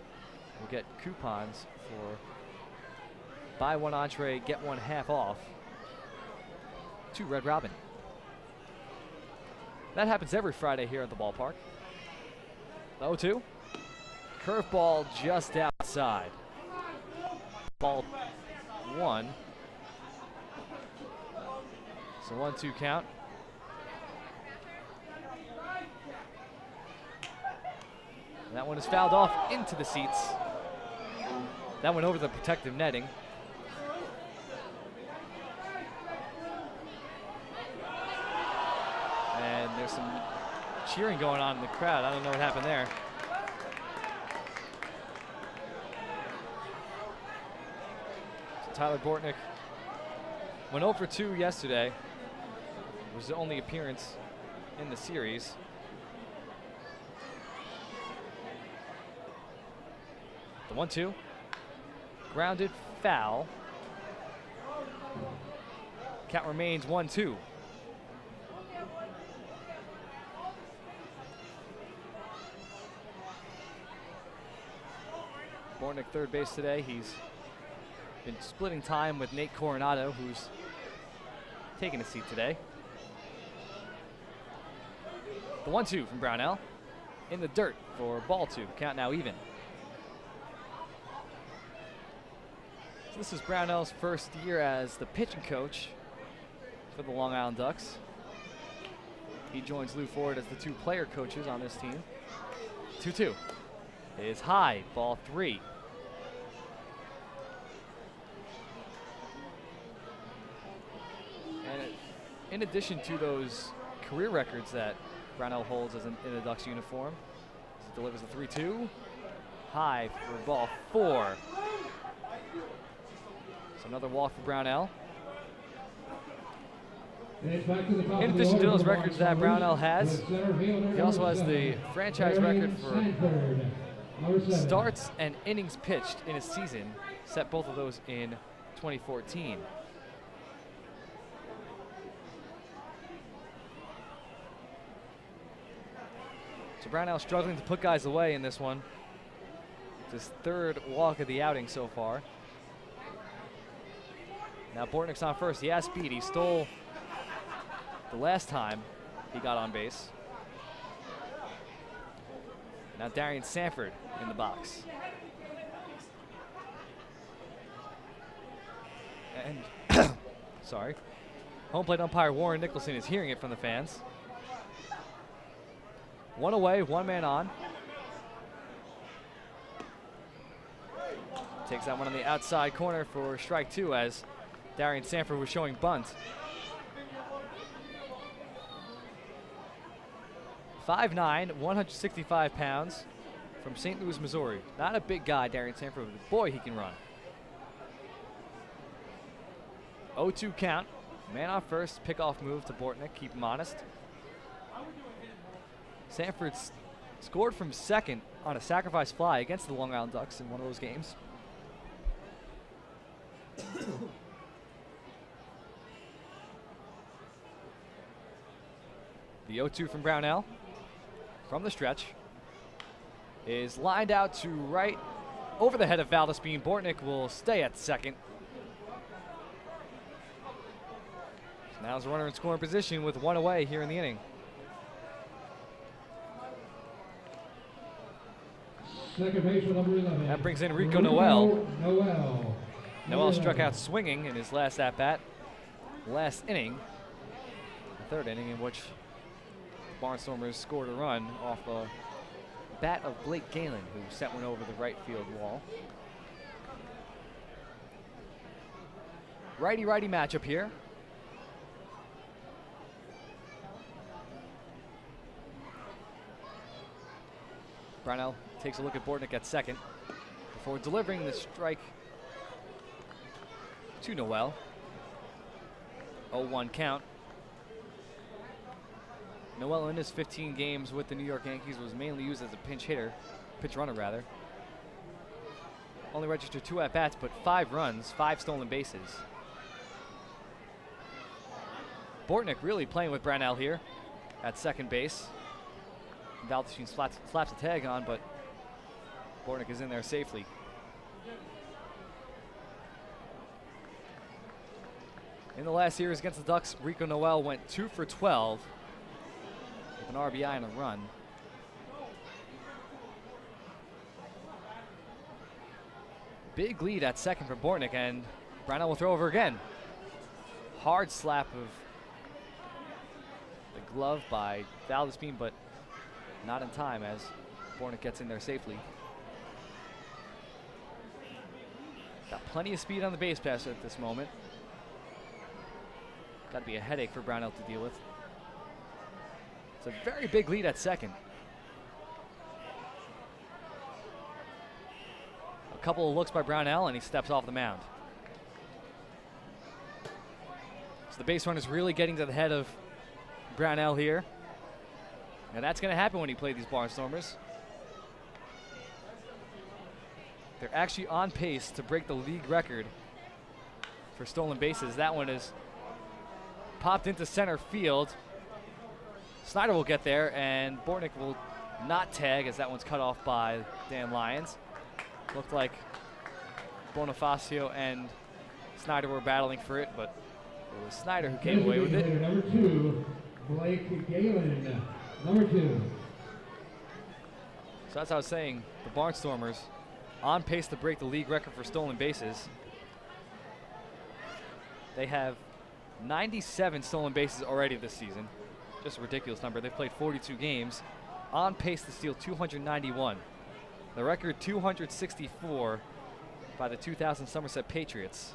will get coupons for buy one entree, get one half off to Red Robin. That happens every Friday here at the ballpark. 0-2. Curveball just outside. Ball 1. So 1-2 count. And that one is fouled off into the seats. That went over the protective netting. And there's some cheering going on in the crowd. I don't know what happened there. So Tyler Bortnick went 0 for 2 yesterday. It was the only appearance in the series. The 1-2. Grounded foul. Count remains 1-2. Bortnick third base today. He's been splitting time with Nate Coronado, who's taking a seat today. The 1-2 from Brownell. In the dirt for ball 2. Count now even. So this is Brownell's first year as the pitching coach for the Long Island Ducks. He joins Lou Ford as the 2 player coaches on this team. 2-2 is high, ball 3. And in addition to those career records that Brownell holds as in a Ducks uniform, he delivers a 3-2, high for ball 4. So another walk for Brownell. In addition to those records that Brownell has, he also has the franchise record for starts and innings pitched in a season. Set both of those in 2014. So Brownell struggling to put guys away in this one. It's his 3rd walk of the outing so far. Now Bortnick's on first. He has speed. He stole the last time he got on base. Now Darian Sanford in the box. And, sorry, home plate umpire Warren Nicholson is hearing it from the fans. 1 away, 1 man on. Takes that one on the outside corner for strike 2 as Darian Sanford was showing bunt. 5'9", 165 pounds, from St. Louis, Missouri. Not a big guy, Darian Sanford, but boy, he can run. 0-2 count. Man on first, pickoff move to Bortnick, keep him honest. Sanford scored from second on a sacrifice fly against the Long Island Ducks in one of those games. The 0-2 from Brownell from the stretch is lined out to right over the head of Valdespine. Bortnick will stay at second. So now there's a runner in scoring position with 1 away here in the inning. Second baseman, number 11. That brings in Rico Noel. Noel. Noel struck out swinging in his last at-bat, last inning, the third inning, in which Barnstormers scored a run off a bat of Blake Galen, who sent one over the right field wall. Righty-righty matchup here. Brownell takes a look at Bortnick at second before delivering the strike to Noel. 0-1 count. Noel in his 15 games with the New York Yankees was mainly used as a pinch runner rather. Only registered 2 at-bats, but 5 runs, 5 stolen bases. Bortnick really playing with Brownell here at second base. Valdez slaps a tag on, but Bortnick is in there safely. In the last series against the Ducks, Rico Noel went 2 for 12 with an RBI and a run. Big lead at second for Bortnick, and Brownell will throw over again. Hard slap of the glove by Valdez-Bean, but not in time as Bortnick gets in there safely. Got plenty of speed on the base pass at this moment. Got to be a headache for Brownell to deal with. It's a very big lead at second. A couple of looks by Brownell and he steps off the mound. So the base runner is really getting to the head of Brownell here. And that's going to happen when you play these Barnstormers. They're actually on pace to break the league record for stolen bases. That one is popped into center field. Snyder will get there, and Bortnick will not tag as that one's cut off by Dan Lyons. Looked like Bonifacio and Snyder were battling for it, but it was Snyder who came away with it. Number 2, Blake Galen. Number 2. So as I was saying, the Barnstormers on pace to break the league record for stolen bases. They have 97 stolen bases already this season. Just a ridiculous number. They've played 42 games, on pace to steal 291. The record 264 by the 2000 Somerset Patriots.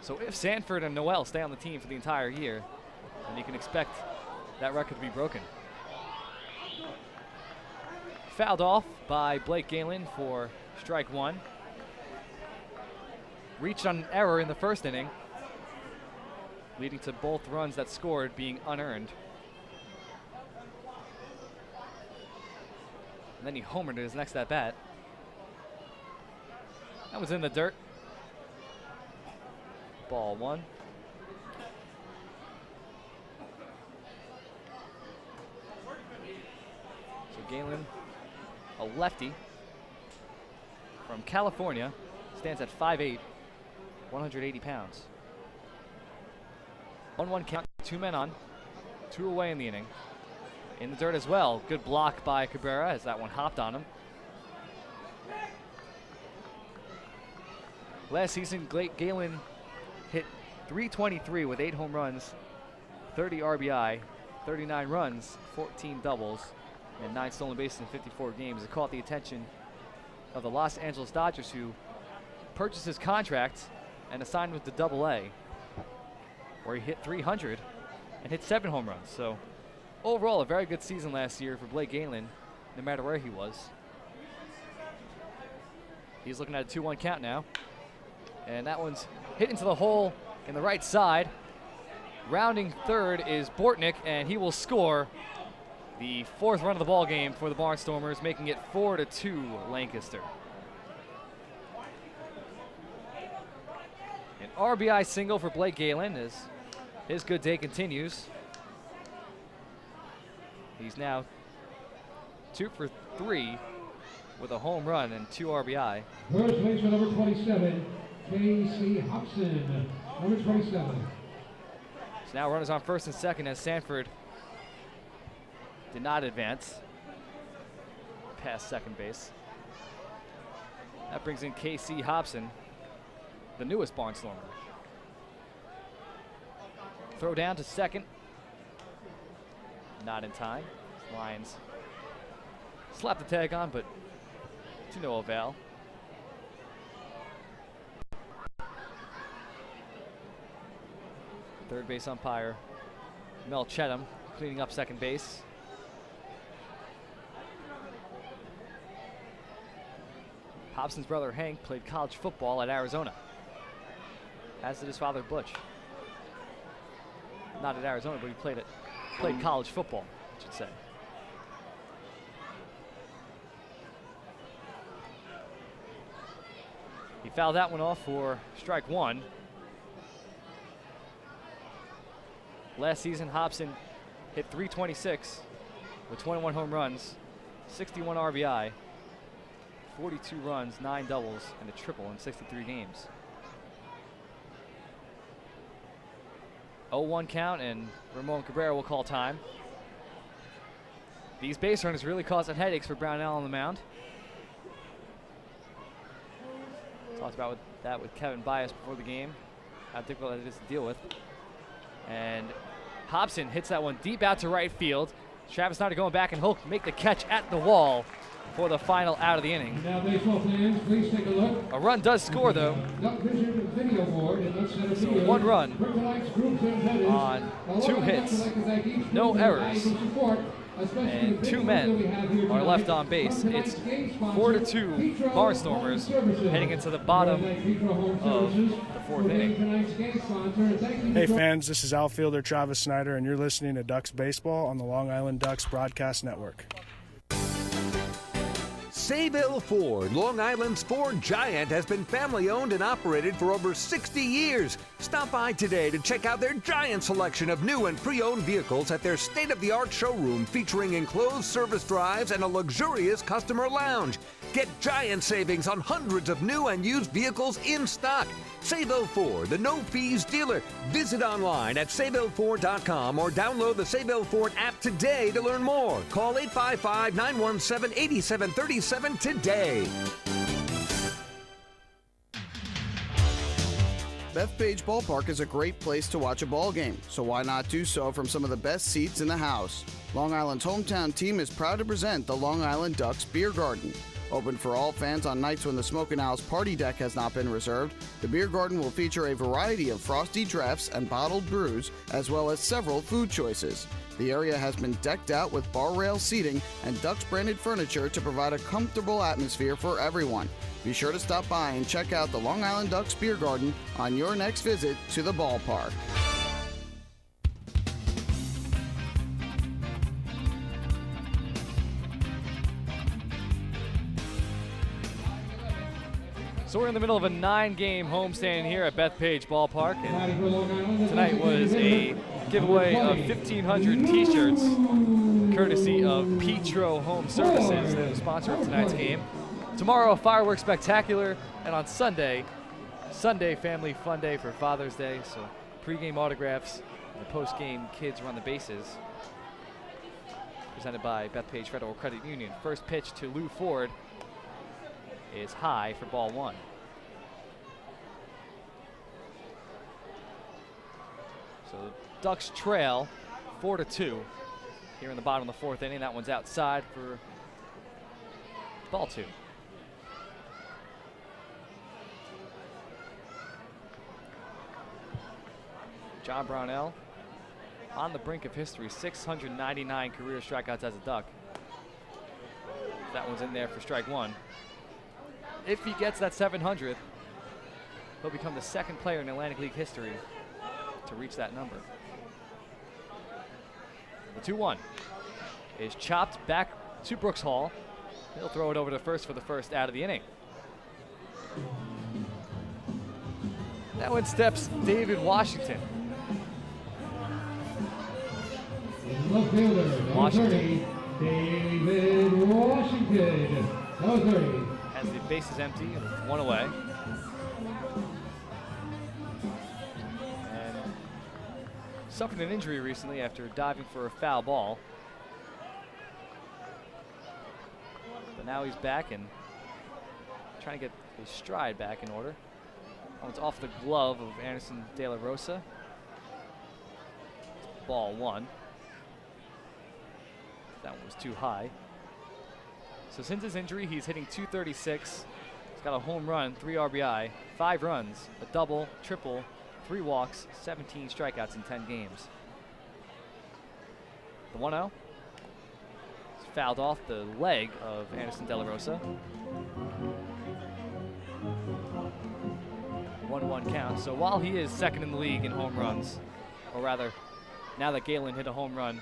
So if Sanford and Noel stay on the team for the entire year, then you can expect that record to be broken. Fouled off by Blake Galen for strike 1. Reached on an error in the first inning, leading to both runs that scored being unearned. And then he homered in his next at-bat. That was in the dirt. Ball 1. So Galen, a lefty from California, stands at 5'8", 180 pounds. 1-1 count, 2 men on, 2 away in the inning. In the dirt as well. Good block by Cabrera as that one hopped on him. Last season, Galen hit .323 with 8 home runs, 30 RBI, 39 runs, 14 doubles, and 9 stolen bases in 54 games. It caught the attention of the Los Angeles Dodgers, who purchased his contract and assigned him to Double-A, where he hit .300 and hit 7 home runs. So overall, a very good season last year for Blake Galen, no matter where he was. He's looking at a 2-1 count now. And that one's hit into the hole in the right side. Rounding third is Bortnick, and he will score the 4th run of the ball game for the Barnstormers, making it 4-2 Lancaster. An RBI single for Blake Galen as his good day continues. He's now 2 for 3 with a home run and 2 RBI. First baseman, number 27, Casey Hobson. Number 27. So now runners on first and second as Sanford did not advance. past second base. That brings in K.C. Hobson, the newest Barnstormer. Throw down to second. Not in time. Lions slap the tag on, but to no avail. Third base umpire Mel Chetham cleaning up second base. Hobson's brother Hank played college football at Arizona, as did his father Butch. Not at Arizona, but he played college football, I should say. He fouled that one off for strike one. Last season, Hobson hit .326 with 21 home runs, 61 RBI, 42 runs, 9 doubles, and a triple in 63 games. 0-1 count, and Ramon Cabrera will call time. These base runners really causing headaches for Brownell on the mound. Talked about that with Kevin Bias before the game, how difficult it is to deal with. And Hobson hits that one deep out to right field. Travis Snyder going back, and he'll make the catch at the wall for the final out of the inning. Now, baseball fans, please take a look. A run does score, though. Duck Vision video board, and let's set a So video. 1 run on 2 hits, no errors, and 2 men are left on base. It's 4-2 Barnstormers heading into the bottom of the 4th inning. Hey fans, this is outfielder Travis Snyder, and you're listening to Ducks Baseball on the Long Island Ducks Broadcast Network. Sayville Ford, Long Island's Ford giant, has been family-owned and operated for over 60 years. Stop by today to check out their giant selection of new and pre-owned vehicles at their state-of-the-art showroom featuring enclosed service drives and a luxurious customer lounge. Get giant savings on hundreds of new and used vehicles in stock. Sayville Ford, the no-fees dealer. Visit online at SayvilleFord.com or download the Sayville Ford app today to learn more. Call 855-917-8737 today. Bethpage Ballpark is a great place to watch a ball game, so why not do so from some of the best seats in the house? Long Island's hometown team is proud to present the Long Island Ducks Beer Garden. Open for all fans on nights when the Smokin' Owl's party deck has not been reserved, the Beer Garden will feature a variety of frosty drafts and bottled brews, as well as several food choices. The area has been decked out with bar rail seating and Ducks-branded furniture to provide a comfortable atmosphere for everyone. Be sure to stop by and check out the Long Island Ducks Beer Garden on your next visit to the ballpark. So we're in the middle of a 9-game homestand here at Bethpage Ballpark, and tonight was a giveaway of 1,500 t-shirts courtesy of Petro Home Services. They're the sponsor of tonight's game. Tomorrow, a fireworks spectacular, and on Sunday family fun day for Father's Day. So pregame autographs and the postgame kids run the bases. Presented by Bethpage Federal Credit Union. First pitch to Lou Ford is high for ball 1. So the Ducks trail 4-2 here in the bottom of the 4th inning. That one's outside for ball 2. John Brownell on the brink of history, 699 career strikeouts as a Duck. That one's in there for strike 1. If he gets that 700th, he'll become the 2nd player in Atlantic League history to reach that number. The 2-1 is chopped back to Brooks Hall. He'll throw it over to first for the first out of the inning. That one steps David Washington. Washington. David Washington. Number 30. As the base is empty and 1 away. And suffered an injury recently after diving for a foul ball. But But now he's back and trying to get his stride back in order. Oh, it's off the glove of Anderson De La Rosa. Ball 1. That one was too high. So since his injury, he's hitting .236. He's got a home run, 3 RBI, 5 runs, a double, triple, 3 walks, 17 strikeouts in 10 games. The 1-0. It's fouled off the leg of Anderson De La Rosa. 1-1 count. So while he is second in the league in home runs, or rather, now that Galen hit a home run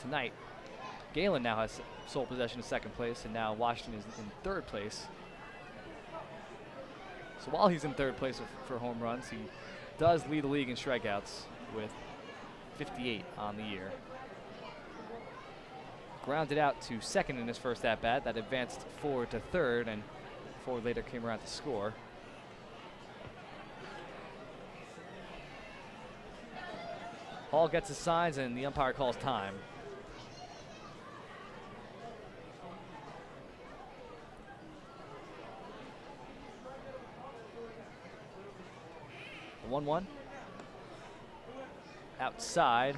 tonight, Galen now has sole possession of second place, and now Washington is in third place. So while he's in third place for home runs, he does lead the league in strikeouts with 58 on the year. Grounded out to second in his first at-bat. That advanced forward to third, and Ford later came around to score. Hall gets his signs, and the umpire calls time. The 1-1. Outside.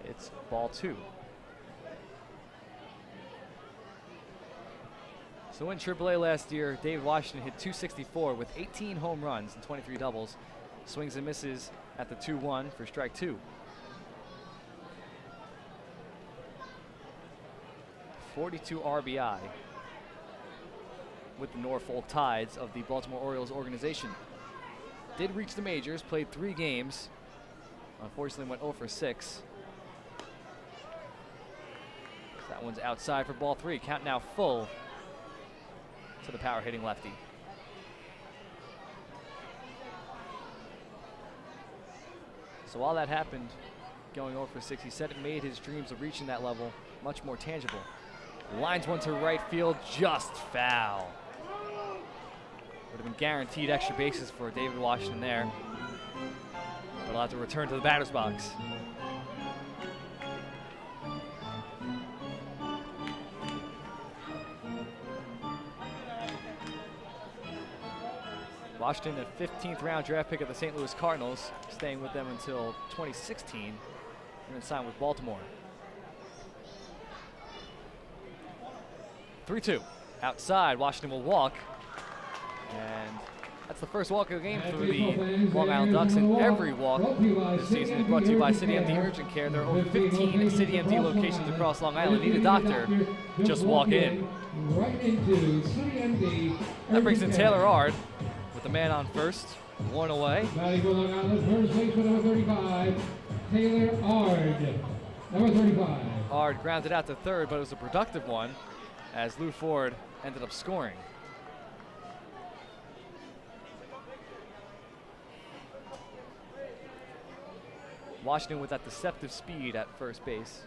It's ball 2. So in AAA last year, David Washington hit .264 with 18 home runs and 23 doubles. Swings and misses at the 2-1 for strike 2. 42 RBI with the Norfolk Tides of the Baltimore Orioles organization. Did reach the majors, played 3 games. Unfortunately went 0 for 6. That one's outside for ball 3. Count now full to the power hitting lefty. So while that happened, going 0 for 6, he said it made his dreams of reaching that level much more tangible. Lines one to right field, just foul. Would have been guaranteed extra bases for David Washington there. But he'll have to return to the batter's box. Washington, a 15th round draft pick of the St. Louis Cardinals, staying with them until 2016, and then signed with Baltimore. 3-2. Outside, Washington will walk. And that's the first walk of the game for the Long Island Ducks, and every walk this season is brought to you by City MD Urgent Care. There are over 15 City MD locations across Long Island. Need a doctor? Just walk in. That brings in Taylor Ard with the man on first, 1 away. Batting for Long Island, first baseman number 35, Taylor Ard. Number 35. Ard grounded out to third, but it was a productive one as Lou Ford ended up scoring. Washington with that deceptive speed at first base.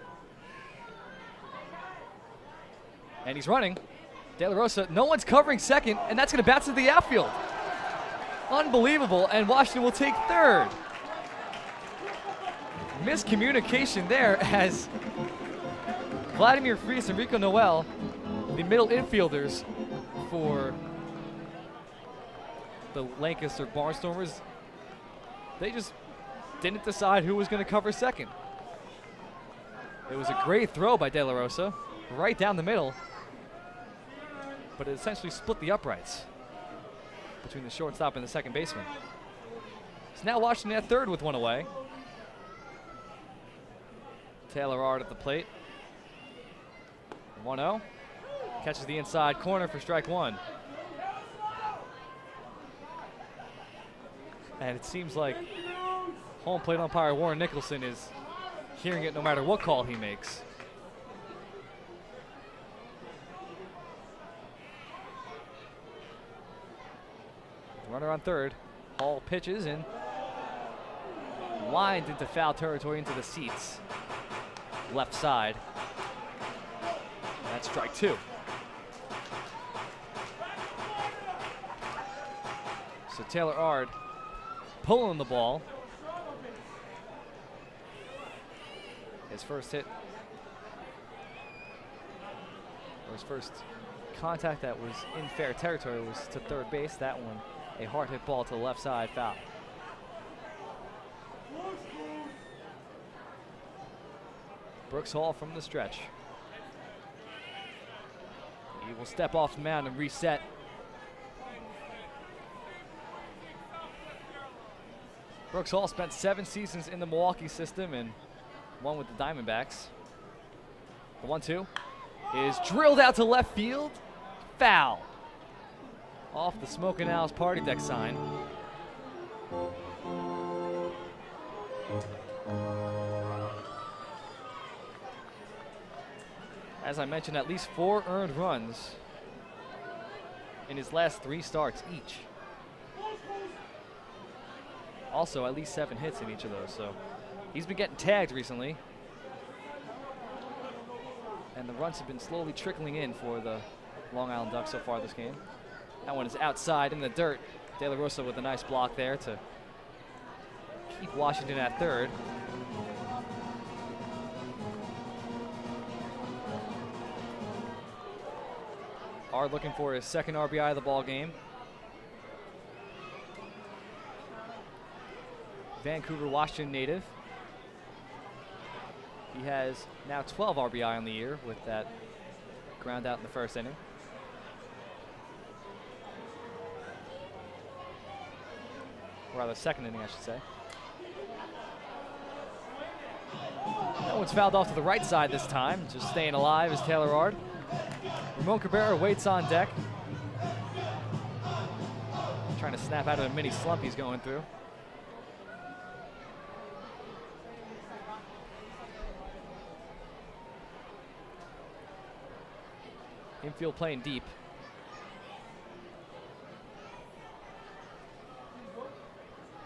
And he's running. De La Rosa, no one's covering second, and that's going to bounce to the outfield. Unbelievable, and Washington will take third. Miscommunication there as Vladimir Frias and Rico Noel, the middle infielders for the Lancaster Barnstormers, they just didn't decide who was going to cover second. It was a great throw by De La Rosa, right down the middle, but it essentially split the uprights between the shortstop and the second baseman. So now Washington at third with 1 away. Taylor Ard at the plate. 1-0. Catches the inside corner for strike 1. And it seems like home plate umpire Warren Nicholson is hearing it no matter what call he makes. Runner on third. Hall pitches and winds into foul territory into the seats. Left side. That's strike 2. So Taylor Ard pulling the ball. His first hit His first contact that was in fair territory was to third base. That one, a hard hit ball to the left side, foul. Brooks Hall from the stretch. He will step off the mound and reset. Brooks Hall spent 7 seasons in the Milwaukee system and 1 with the Diamondbacks. The 1-2 is drilled out to left field. Foul. Off the Smokin' Owls party deck sign. As I mentioned, at least 4 earned runs in his last 3 starts each. Also, at least 7 hits in each of those, so he's been getting tagged recently. And the runs have been slowly trickling in for the Long Island Ducks so far this game. That one is outside in the dirt. De La Rosa with a nice block there to keep Washington at third. Ard looking for his second RBI of the ball game. Vancouver, Washington native. He has now 12 RBI on the year with that ground out in the first inning. Or rather, second inning, I should say. That one's fouled off to the right side this time. Just staying alive is Taylor Ard. Ramon Cabrera waits on deck. Trying to snap out of a mini slump he's going through. Infield playing deep.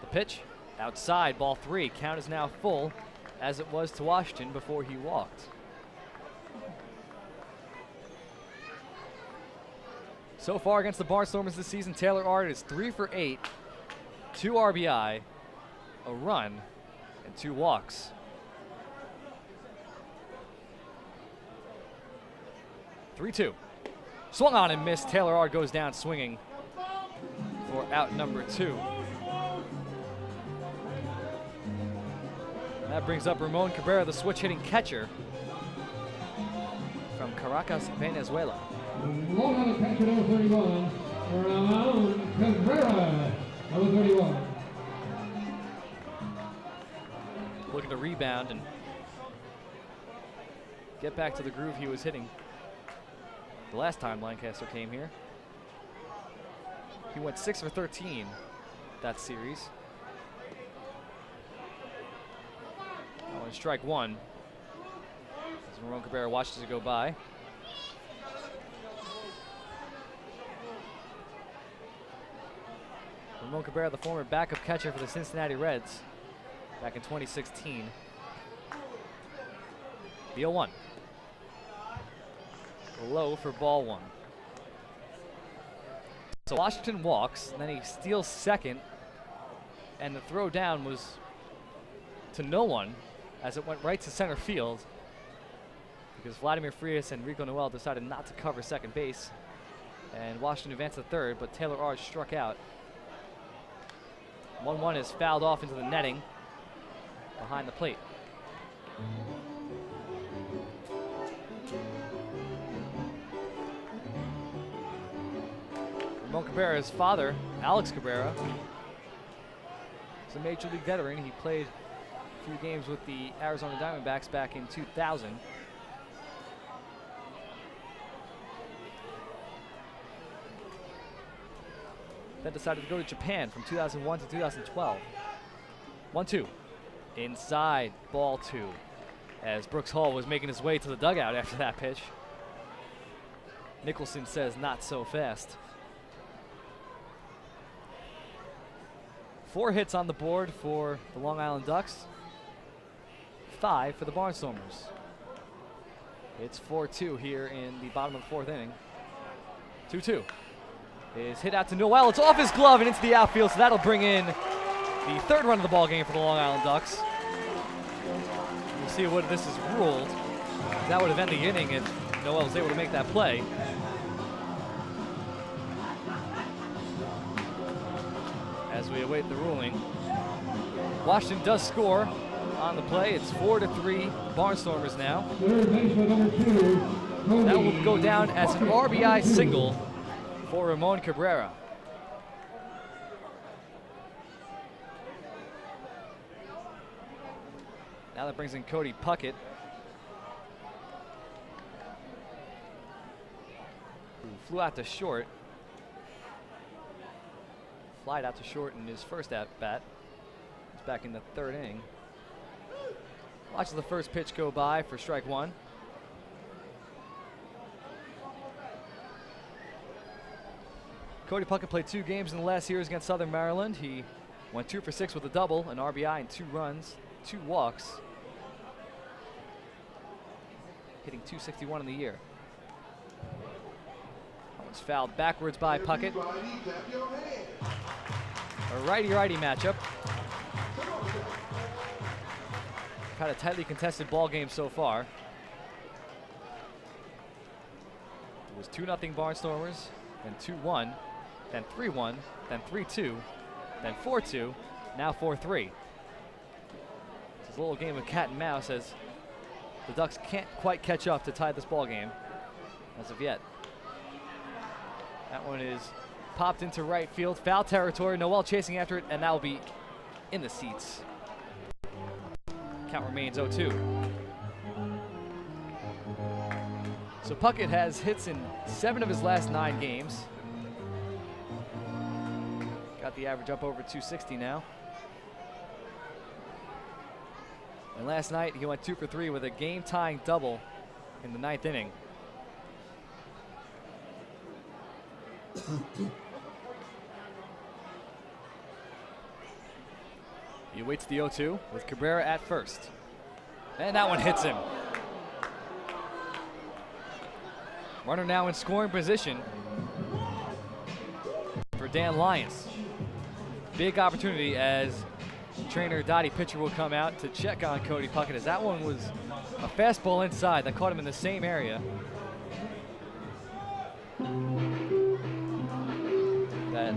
The pitch, outside, ball 3. Count is now full, as it was to Washington before he walked. So far against the Barnstormers this season, Taylor Ard is 3 for 8, 2 RBI, a run, and 2 walks. (3-2). Swung on and missed. Taylor Ard goes down swinging for out number 2. That brings up Ramon Cabrera, the switch-hitting catcher from Caracas, Venezuela. Long Island catcher number 31, Ramon Cabrera, number 31. Looking to rebound and get back to the groove he was hitting the last time Lancaster came here. He went 6 for 13 that series. Oh, and strike 1 as Ramon Cabrera watches it go by. Ramon Cabrera, the former backup catcher for the Cincinnati Reds back in 2016. The 0-1. Low for ball 1. So Washington walks, and then he steals second, and the throw down was to no one as it went right to center field because Vladimir Frias and Rico Noel decided not to cover second base, and Washington advanced to third, but Taylor Ard struck out. 1-1 is fouled off into the netting behind the plate. Ramon Cabrera's father, Alex Cabrera, is a Major League veteran. He played a few games with the Arizona Diamondbacks back in 2000. Then decided to go to Japan from 2001 to 2012. 1-2. Inside, ball 2. As Brooks Hall was making his way to the dugout after that pitch. Nicholson says, not so fast. 4 hits on the board for the Long Island Ducks. 5 for the Barnstormers. It's 4-2 here in the bottom of the 4th inning. 2-2 is hit out to Noel. It's off his glove and into the outfield, so that'll bring in the 3rd run of the ball game for the Long Island Ducks. We'll see what this is ruled. That would have ended the inning if Noel was able to make that play. As we await the ruling, Washington does score on the play. It's 4-3 Barnstormers now. That will go down as an RBI single for Ramon Cabrera. Now that brings in Cody Puckett, who flew out to short. Flied out to short in his first at-bat. He's back in the third inning. Watches the first pitch go by for strike one. Cody Puckett played 2 games in the last series against Southern Maryland. He went 2 for 6 with a double, an RBI, and 2 runs, 2 walks. Hitting .261 in the year. That one's fouled backwards by Puckett. A righty-righty matchup. Kind of tightly contested ball game so far. It was 2-0 Barnstormers, then 2-1, then 3-1, then 3-2, then 4-2, now 4-3. It's a little game of cat and mouse as the Ducks can't quite catch up to tie this ball game as of yet. That one is popped into right field, foul territory. Noel chasing after it, and that will be in the seats. Count remains 0-2. So Puckett has hits in 7 of his last 9 games. Got the average up over 260 now. And last night he went 2 for 3 with a game-tying double in the 9th inning. He waits the 0-2 with Cabrera at first. And that one hits him. Runner now in scoring position for Dan Lyons. Big opportunity as trainer Dottie Pitcher will come out to check on Cody Puckett, as that one was a fastball inside that caught him in the same area that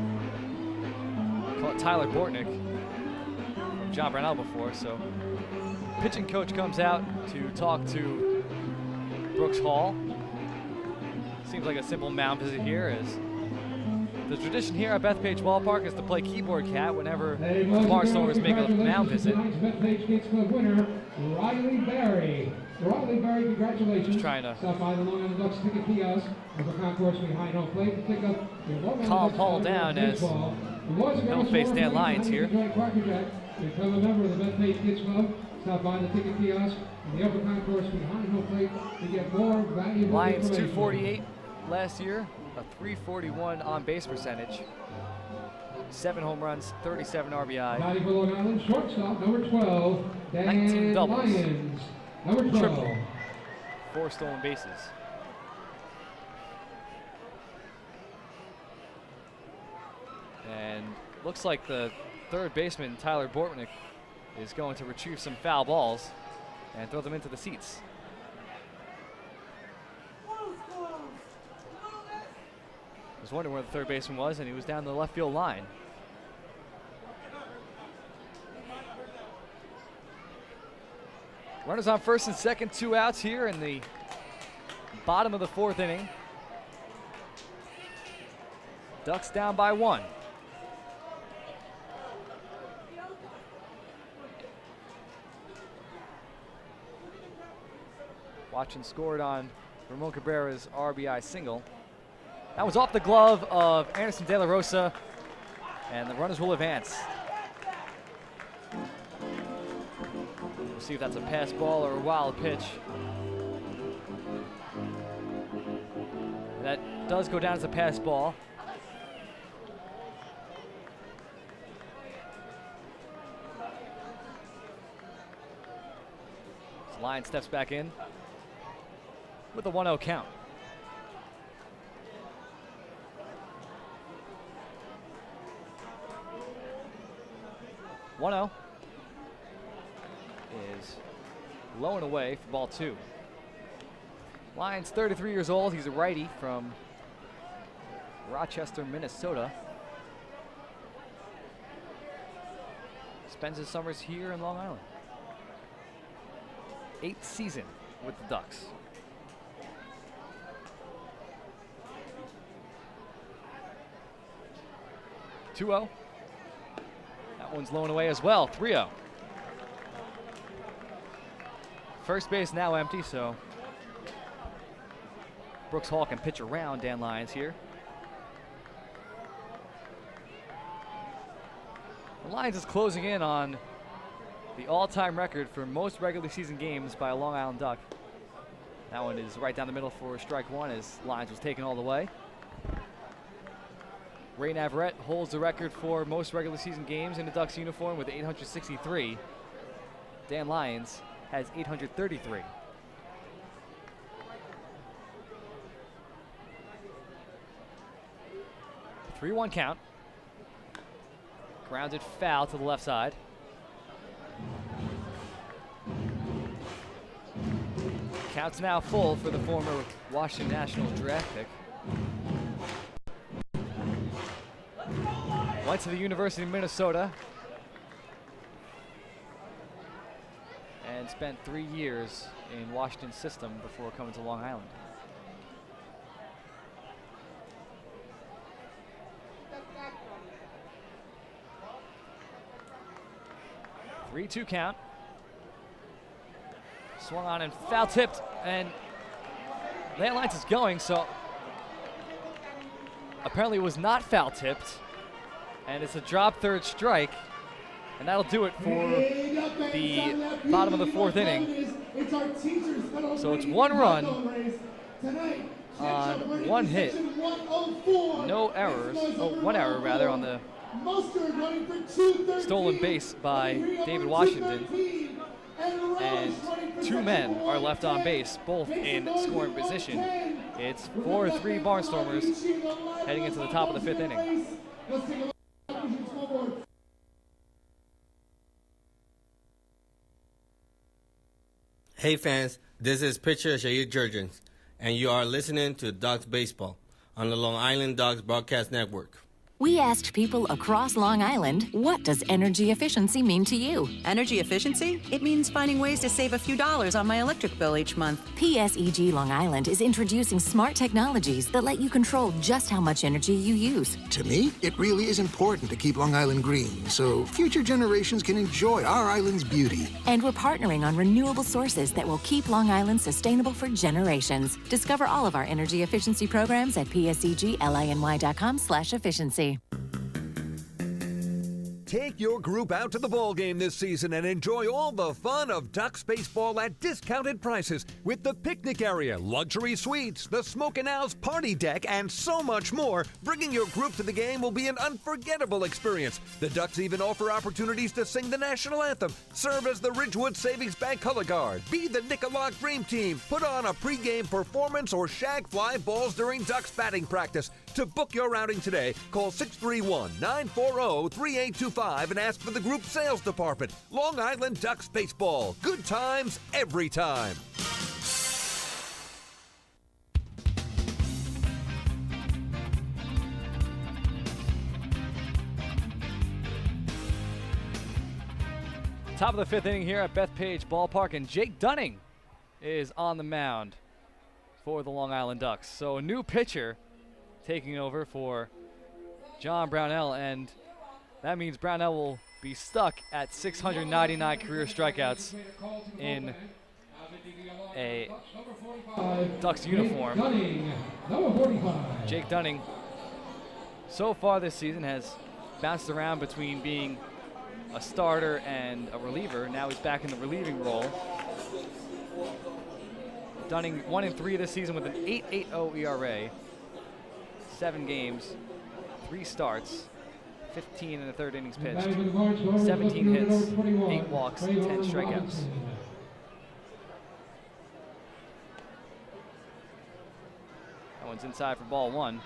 caught Tyler Bortnick from John Brownell before. So pitching coach comes out to talk to Brooks Hall. Seems like a simple mound visit here, as the tradition here at Bethpage Ballpark is to play keyboard cat whenever the Barnstormers make a mound visit. Bethpage Kids Club winner, Riley Berry. Riley Berry, congratulations. Just trying to stop by the Long Island Ducks ticket kiosk of the concourse behind home plate to pick up your Long Island calm Ducks Hall down as he'll face Dan Lyons here. Become a member of the Bethpage Kids Club. Stop by the ticket kiosk in the upper concourse behind home plate to get more valuable Lyons information. 248 last year, a 341 on base percentage, 7 home runs, 37 RBI, Valuable Long Island shortstop number 12, Dan 19 doubles, Lyons, number 12. triple, 4 stolen bases. And looks like the third baseman, Tyler Bortnick, is going to retrieve some foul balls and throw them into the seats. I was wondering where the third baseman was, and he was down the left field line. Runners on first and second, 2 outs here in the bottom of the 4th inning. Ducks down by 1. Watson scored on Ramon Cabrera's RBI single. That was off the glove of Anderson De La Rosa, and the runners will advance. We'll see if that's a pass ball or a wild pitch. That does go down as a pass ball. Lyons steps back in with a 1-0 count. Is low and away for ball 2. Lyons, 33 years old. He's a righty from Rochester, Minnesota. Spends his summers here in Long Island. 8th season with the Ducks. (2-0). That one's blown away as well. 3-0. First base now empty, so Brooks Hall can pitch around Dan Lyons here. Lyons is closing in on the all-time record for most regular season games by a Long Island Duck. That one is right down the middle for strike one as Lyons was taken all the way. Ray Navarrete holds the record for most regular season games in the Ducks uniform with 863. Dan Lyons has 833. The 3-1 count. Grounded foul to the left side. Count's now full for the former Washington Nationals draft pick. Went to the University of Minnesota and spent 3 years in Washington's system before coming to Long Island. (3-2) count. Swung on and foul tipped, and Dan Lyons is going, so apparently it was not foul tipped, and it's a drop third strike, and that'll do it for the bottom of the 4th inning. So it's 1 run on 1 hit, no errors, 1 error rather on the stolen base by David Washington, and 2 men are left on base, both in scoring position. It's 4-3 Barnstormers heading into the top of the 5th inning. Hey fans, this is pitcher Shahid Jurgens, and you are listening to Ducks Baseball on the Long Island Ducks Broadcast Network. We asked people across Long Island, what does energy efficiency mean to you? Energy efficiency? It means finding ways to save a few dollars on my electric bill each month. PSEG Long Island is introducing smart technologies that let you control just how much energy you use. To me, it really is important to keep Long Island green so future generations can enjoy our island's beauty. And we're partnering on renewable sources that will keep Long Island sustainable for generations. Discover all of our energy efficiency programs at psegLINY.com/efficiency. Take your group out to the ball game this season and enjoy all the fun of Ducks baseball at discounted prices with the picnic area, luxury suites, the Smokin' Owl's party deck, and so much more. Bringing your group to the game will be an unforgettable experience. The Ducks even offer opportunities to sing the national anthem, serve as the Ridgewood Savings Bank color guard, be the Nickolock Dream Team, put on a pregame performance, or shag fly balls during Ducks batting practice. To book your outing today, call 631-940-3825 and ask for the group sales department. Long Island Ducks Baseball. Good times every time. Top of the 5th inning here at Bethpage Ballpark, and Jake Dunning is on the mound for the Long Island Ducks. So a new pitcher taking over for John Brownell, and that means Brownell will be stuck at 699 career strikeouts in a Ducks uniform. Jake Dunning, so far this season, has bounced around between being a starter and a reliever. Now he's back in the relieving role. Dunning 1-3 this season with an 8.80 ERA. 7 games, 3 starts, 15 in the 3rd innings pitched, 17 hits, 8 walks, 10 strikeouts. That one's inside for ball 1.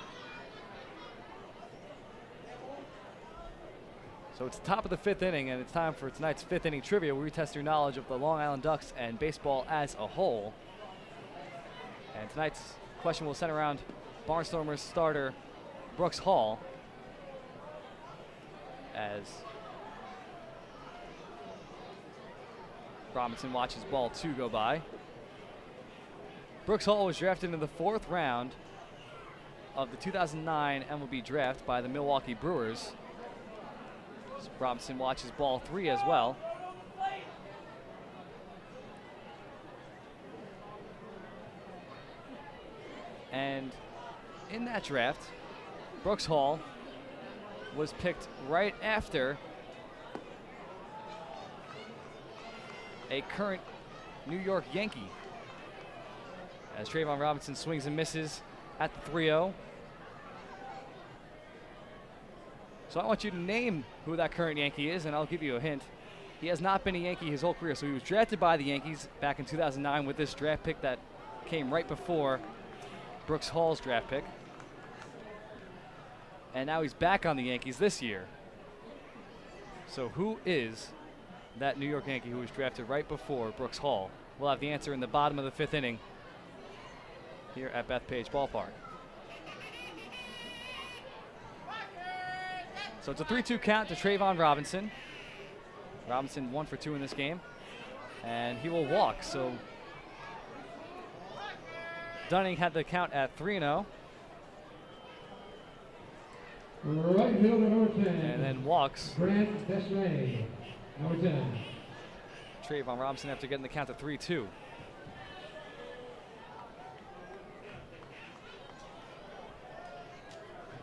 So it's the top of the 5th inning, and it's time for tonight's 5th inning trivia, where we test your knowledge of the Long Island Ducks and baseball as a whole. And tonight's question will center around Barnstormers starter Brooks Hall, as Robinson watches ball 2 go by. Brooks Hall was drafted in the 4th round of the 2009 MLB draft by the Milwaukee Brewers. So Robinson watches ball 3 as well. And in that draft, Brooks Hall was picked right after a current New York Yankee, as Trayvon Robinson swings and misses at the 3-0. So I want you to name who that current Yankee is, and I'll give you a hint. He has not been a Yankee his whole career, so he was drafted by the Yankees back in 2009 with this draft pick that came right before Brooks Hall's draft pick. And now he's back on the Yankees this year. So who is that New York Yankee who was drafted right before Brooks Hall? We'll have the answer in the bottom of the 5th inning here at Bethpage Ballpark. So it's a 3-2 count to Trayvon Robinson. Robinson 1 for 2 in this game, and he will walk. So Dunning had the count at 3-0. Right fielder number 10. And then walks. Grant Desmay, number 10. Trayvon Robinson after getting the count at 3-2.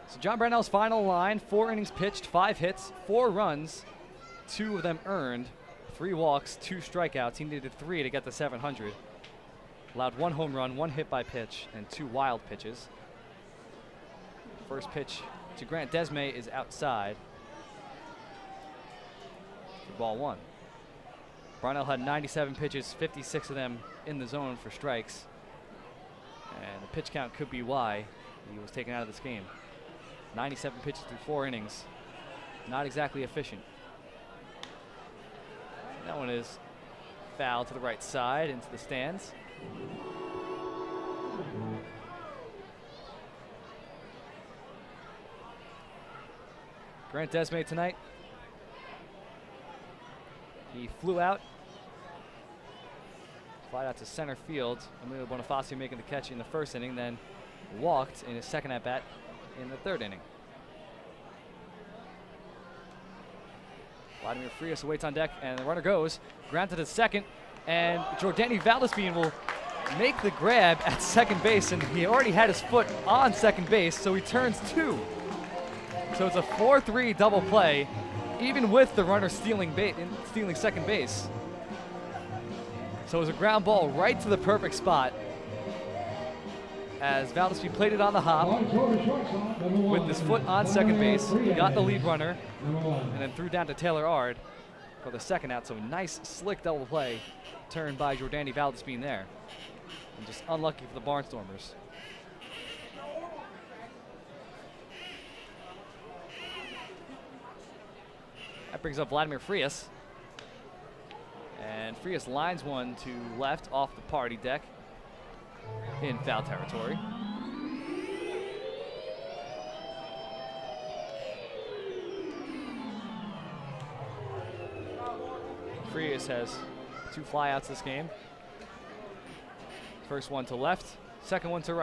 So John Brownell's final line: 4 innings pitched, 5 hits, 4 runs, 2 of them earned, 3 walks, 2 strikeouts. He needed 3 to get to 700. Allowed 1 home run, 1 hit by pitch, and 2 wild pitches. First pitch to Grant Desmay is outside for ball 1. Brownell had 97 pitches, 56 of them in the zone for strikes. And the pitch count could be why he was taken out of this game. 97 pitches through 4 innings. Not exactly efficient. That one is foul to the right side into the stands. Grant Desmay tonight, he flew out, flied out to center field. Emilio Bonifacio making the catch in the 1st inning, then walked in his 2nd at-bat in the 3rd inning. Vladimir Frias waits on deck, and the runner goes. Granted to 2nd, and Jordani Valdespin will make the grab at 2nd base, and he already had his foot on 2nd base, so he turns 2. So it's a 4-3 double play, even with the runner stealing 2nd base. So it was a ground ball right to the perfect spot, as Valdespin played it on the hop with his foot on 2nd base. He got the lead runner and then threw down to Taylor Ard for the 2nd out. So a nice slick double play turned by Jordani Valdespin there. And just unlucky for the Barnstormers. That brings up Vladimir Frias. And Frias lines one to left off the party deck in foul territory. Frias has 2 flyouts this game. First one to left, second one to right.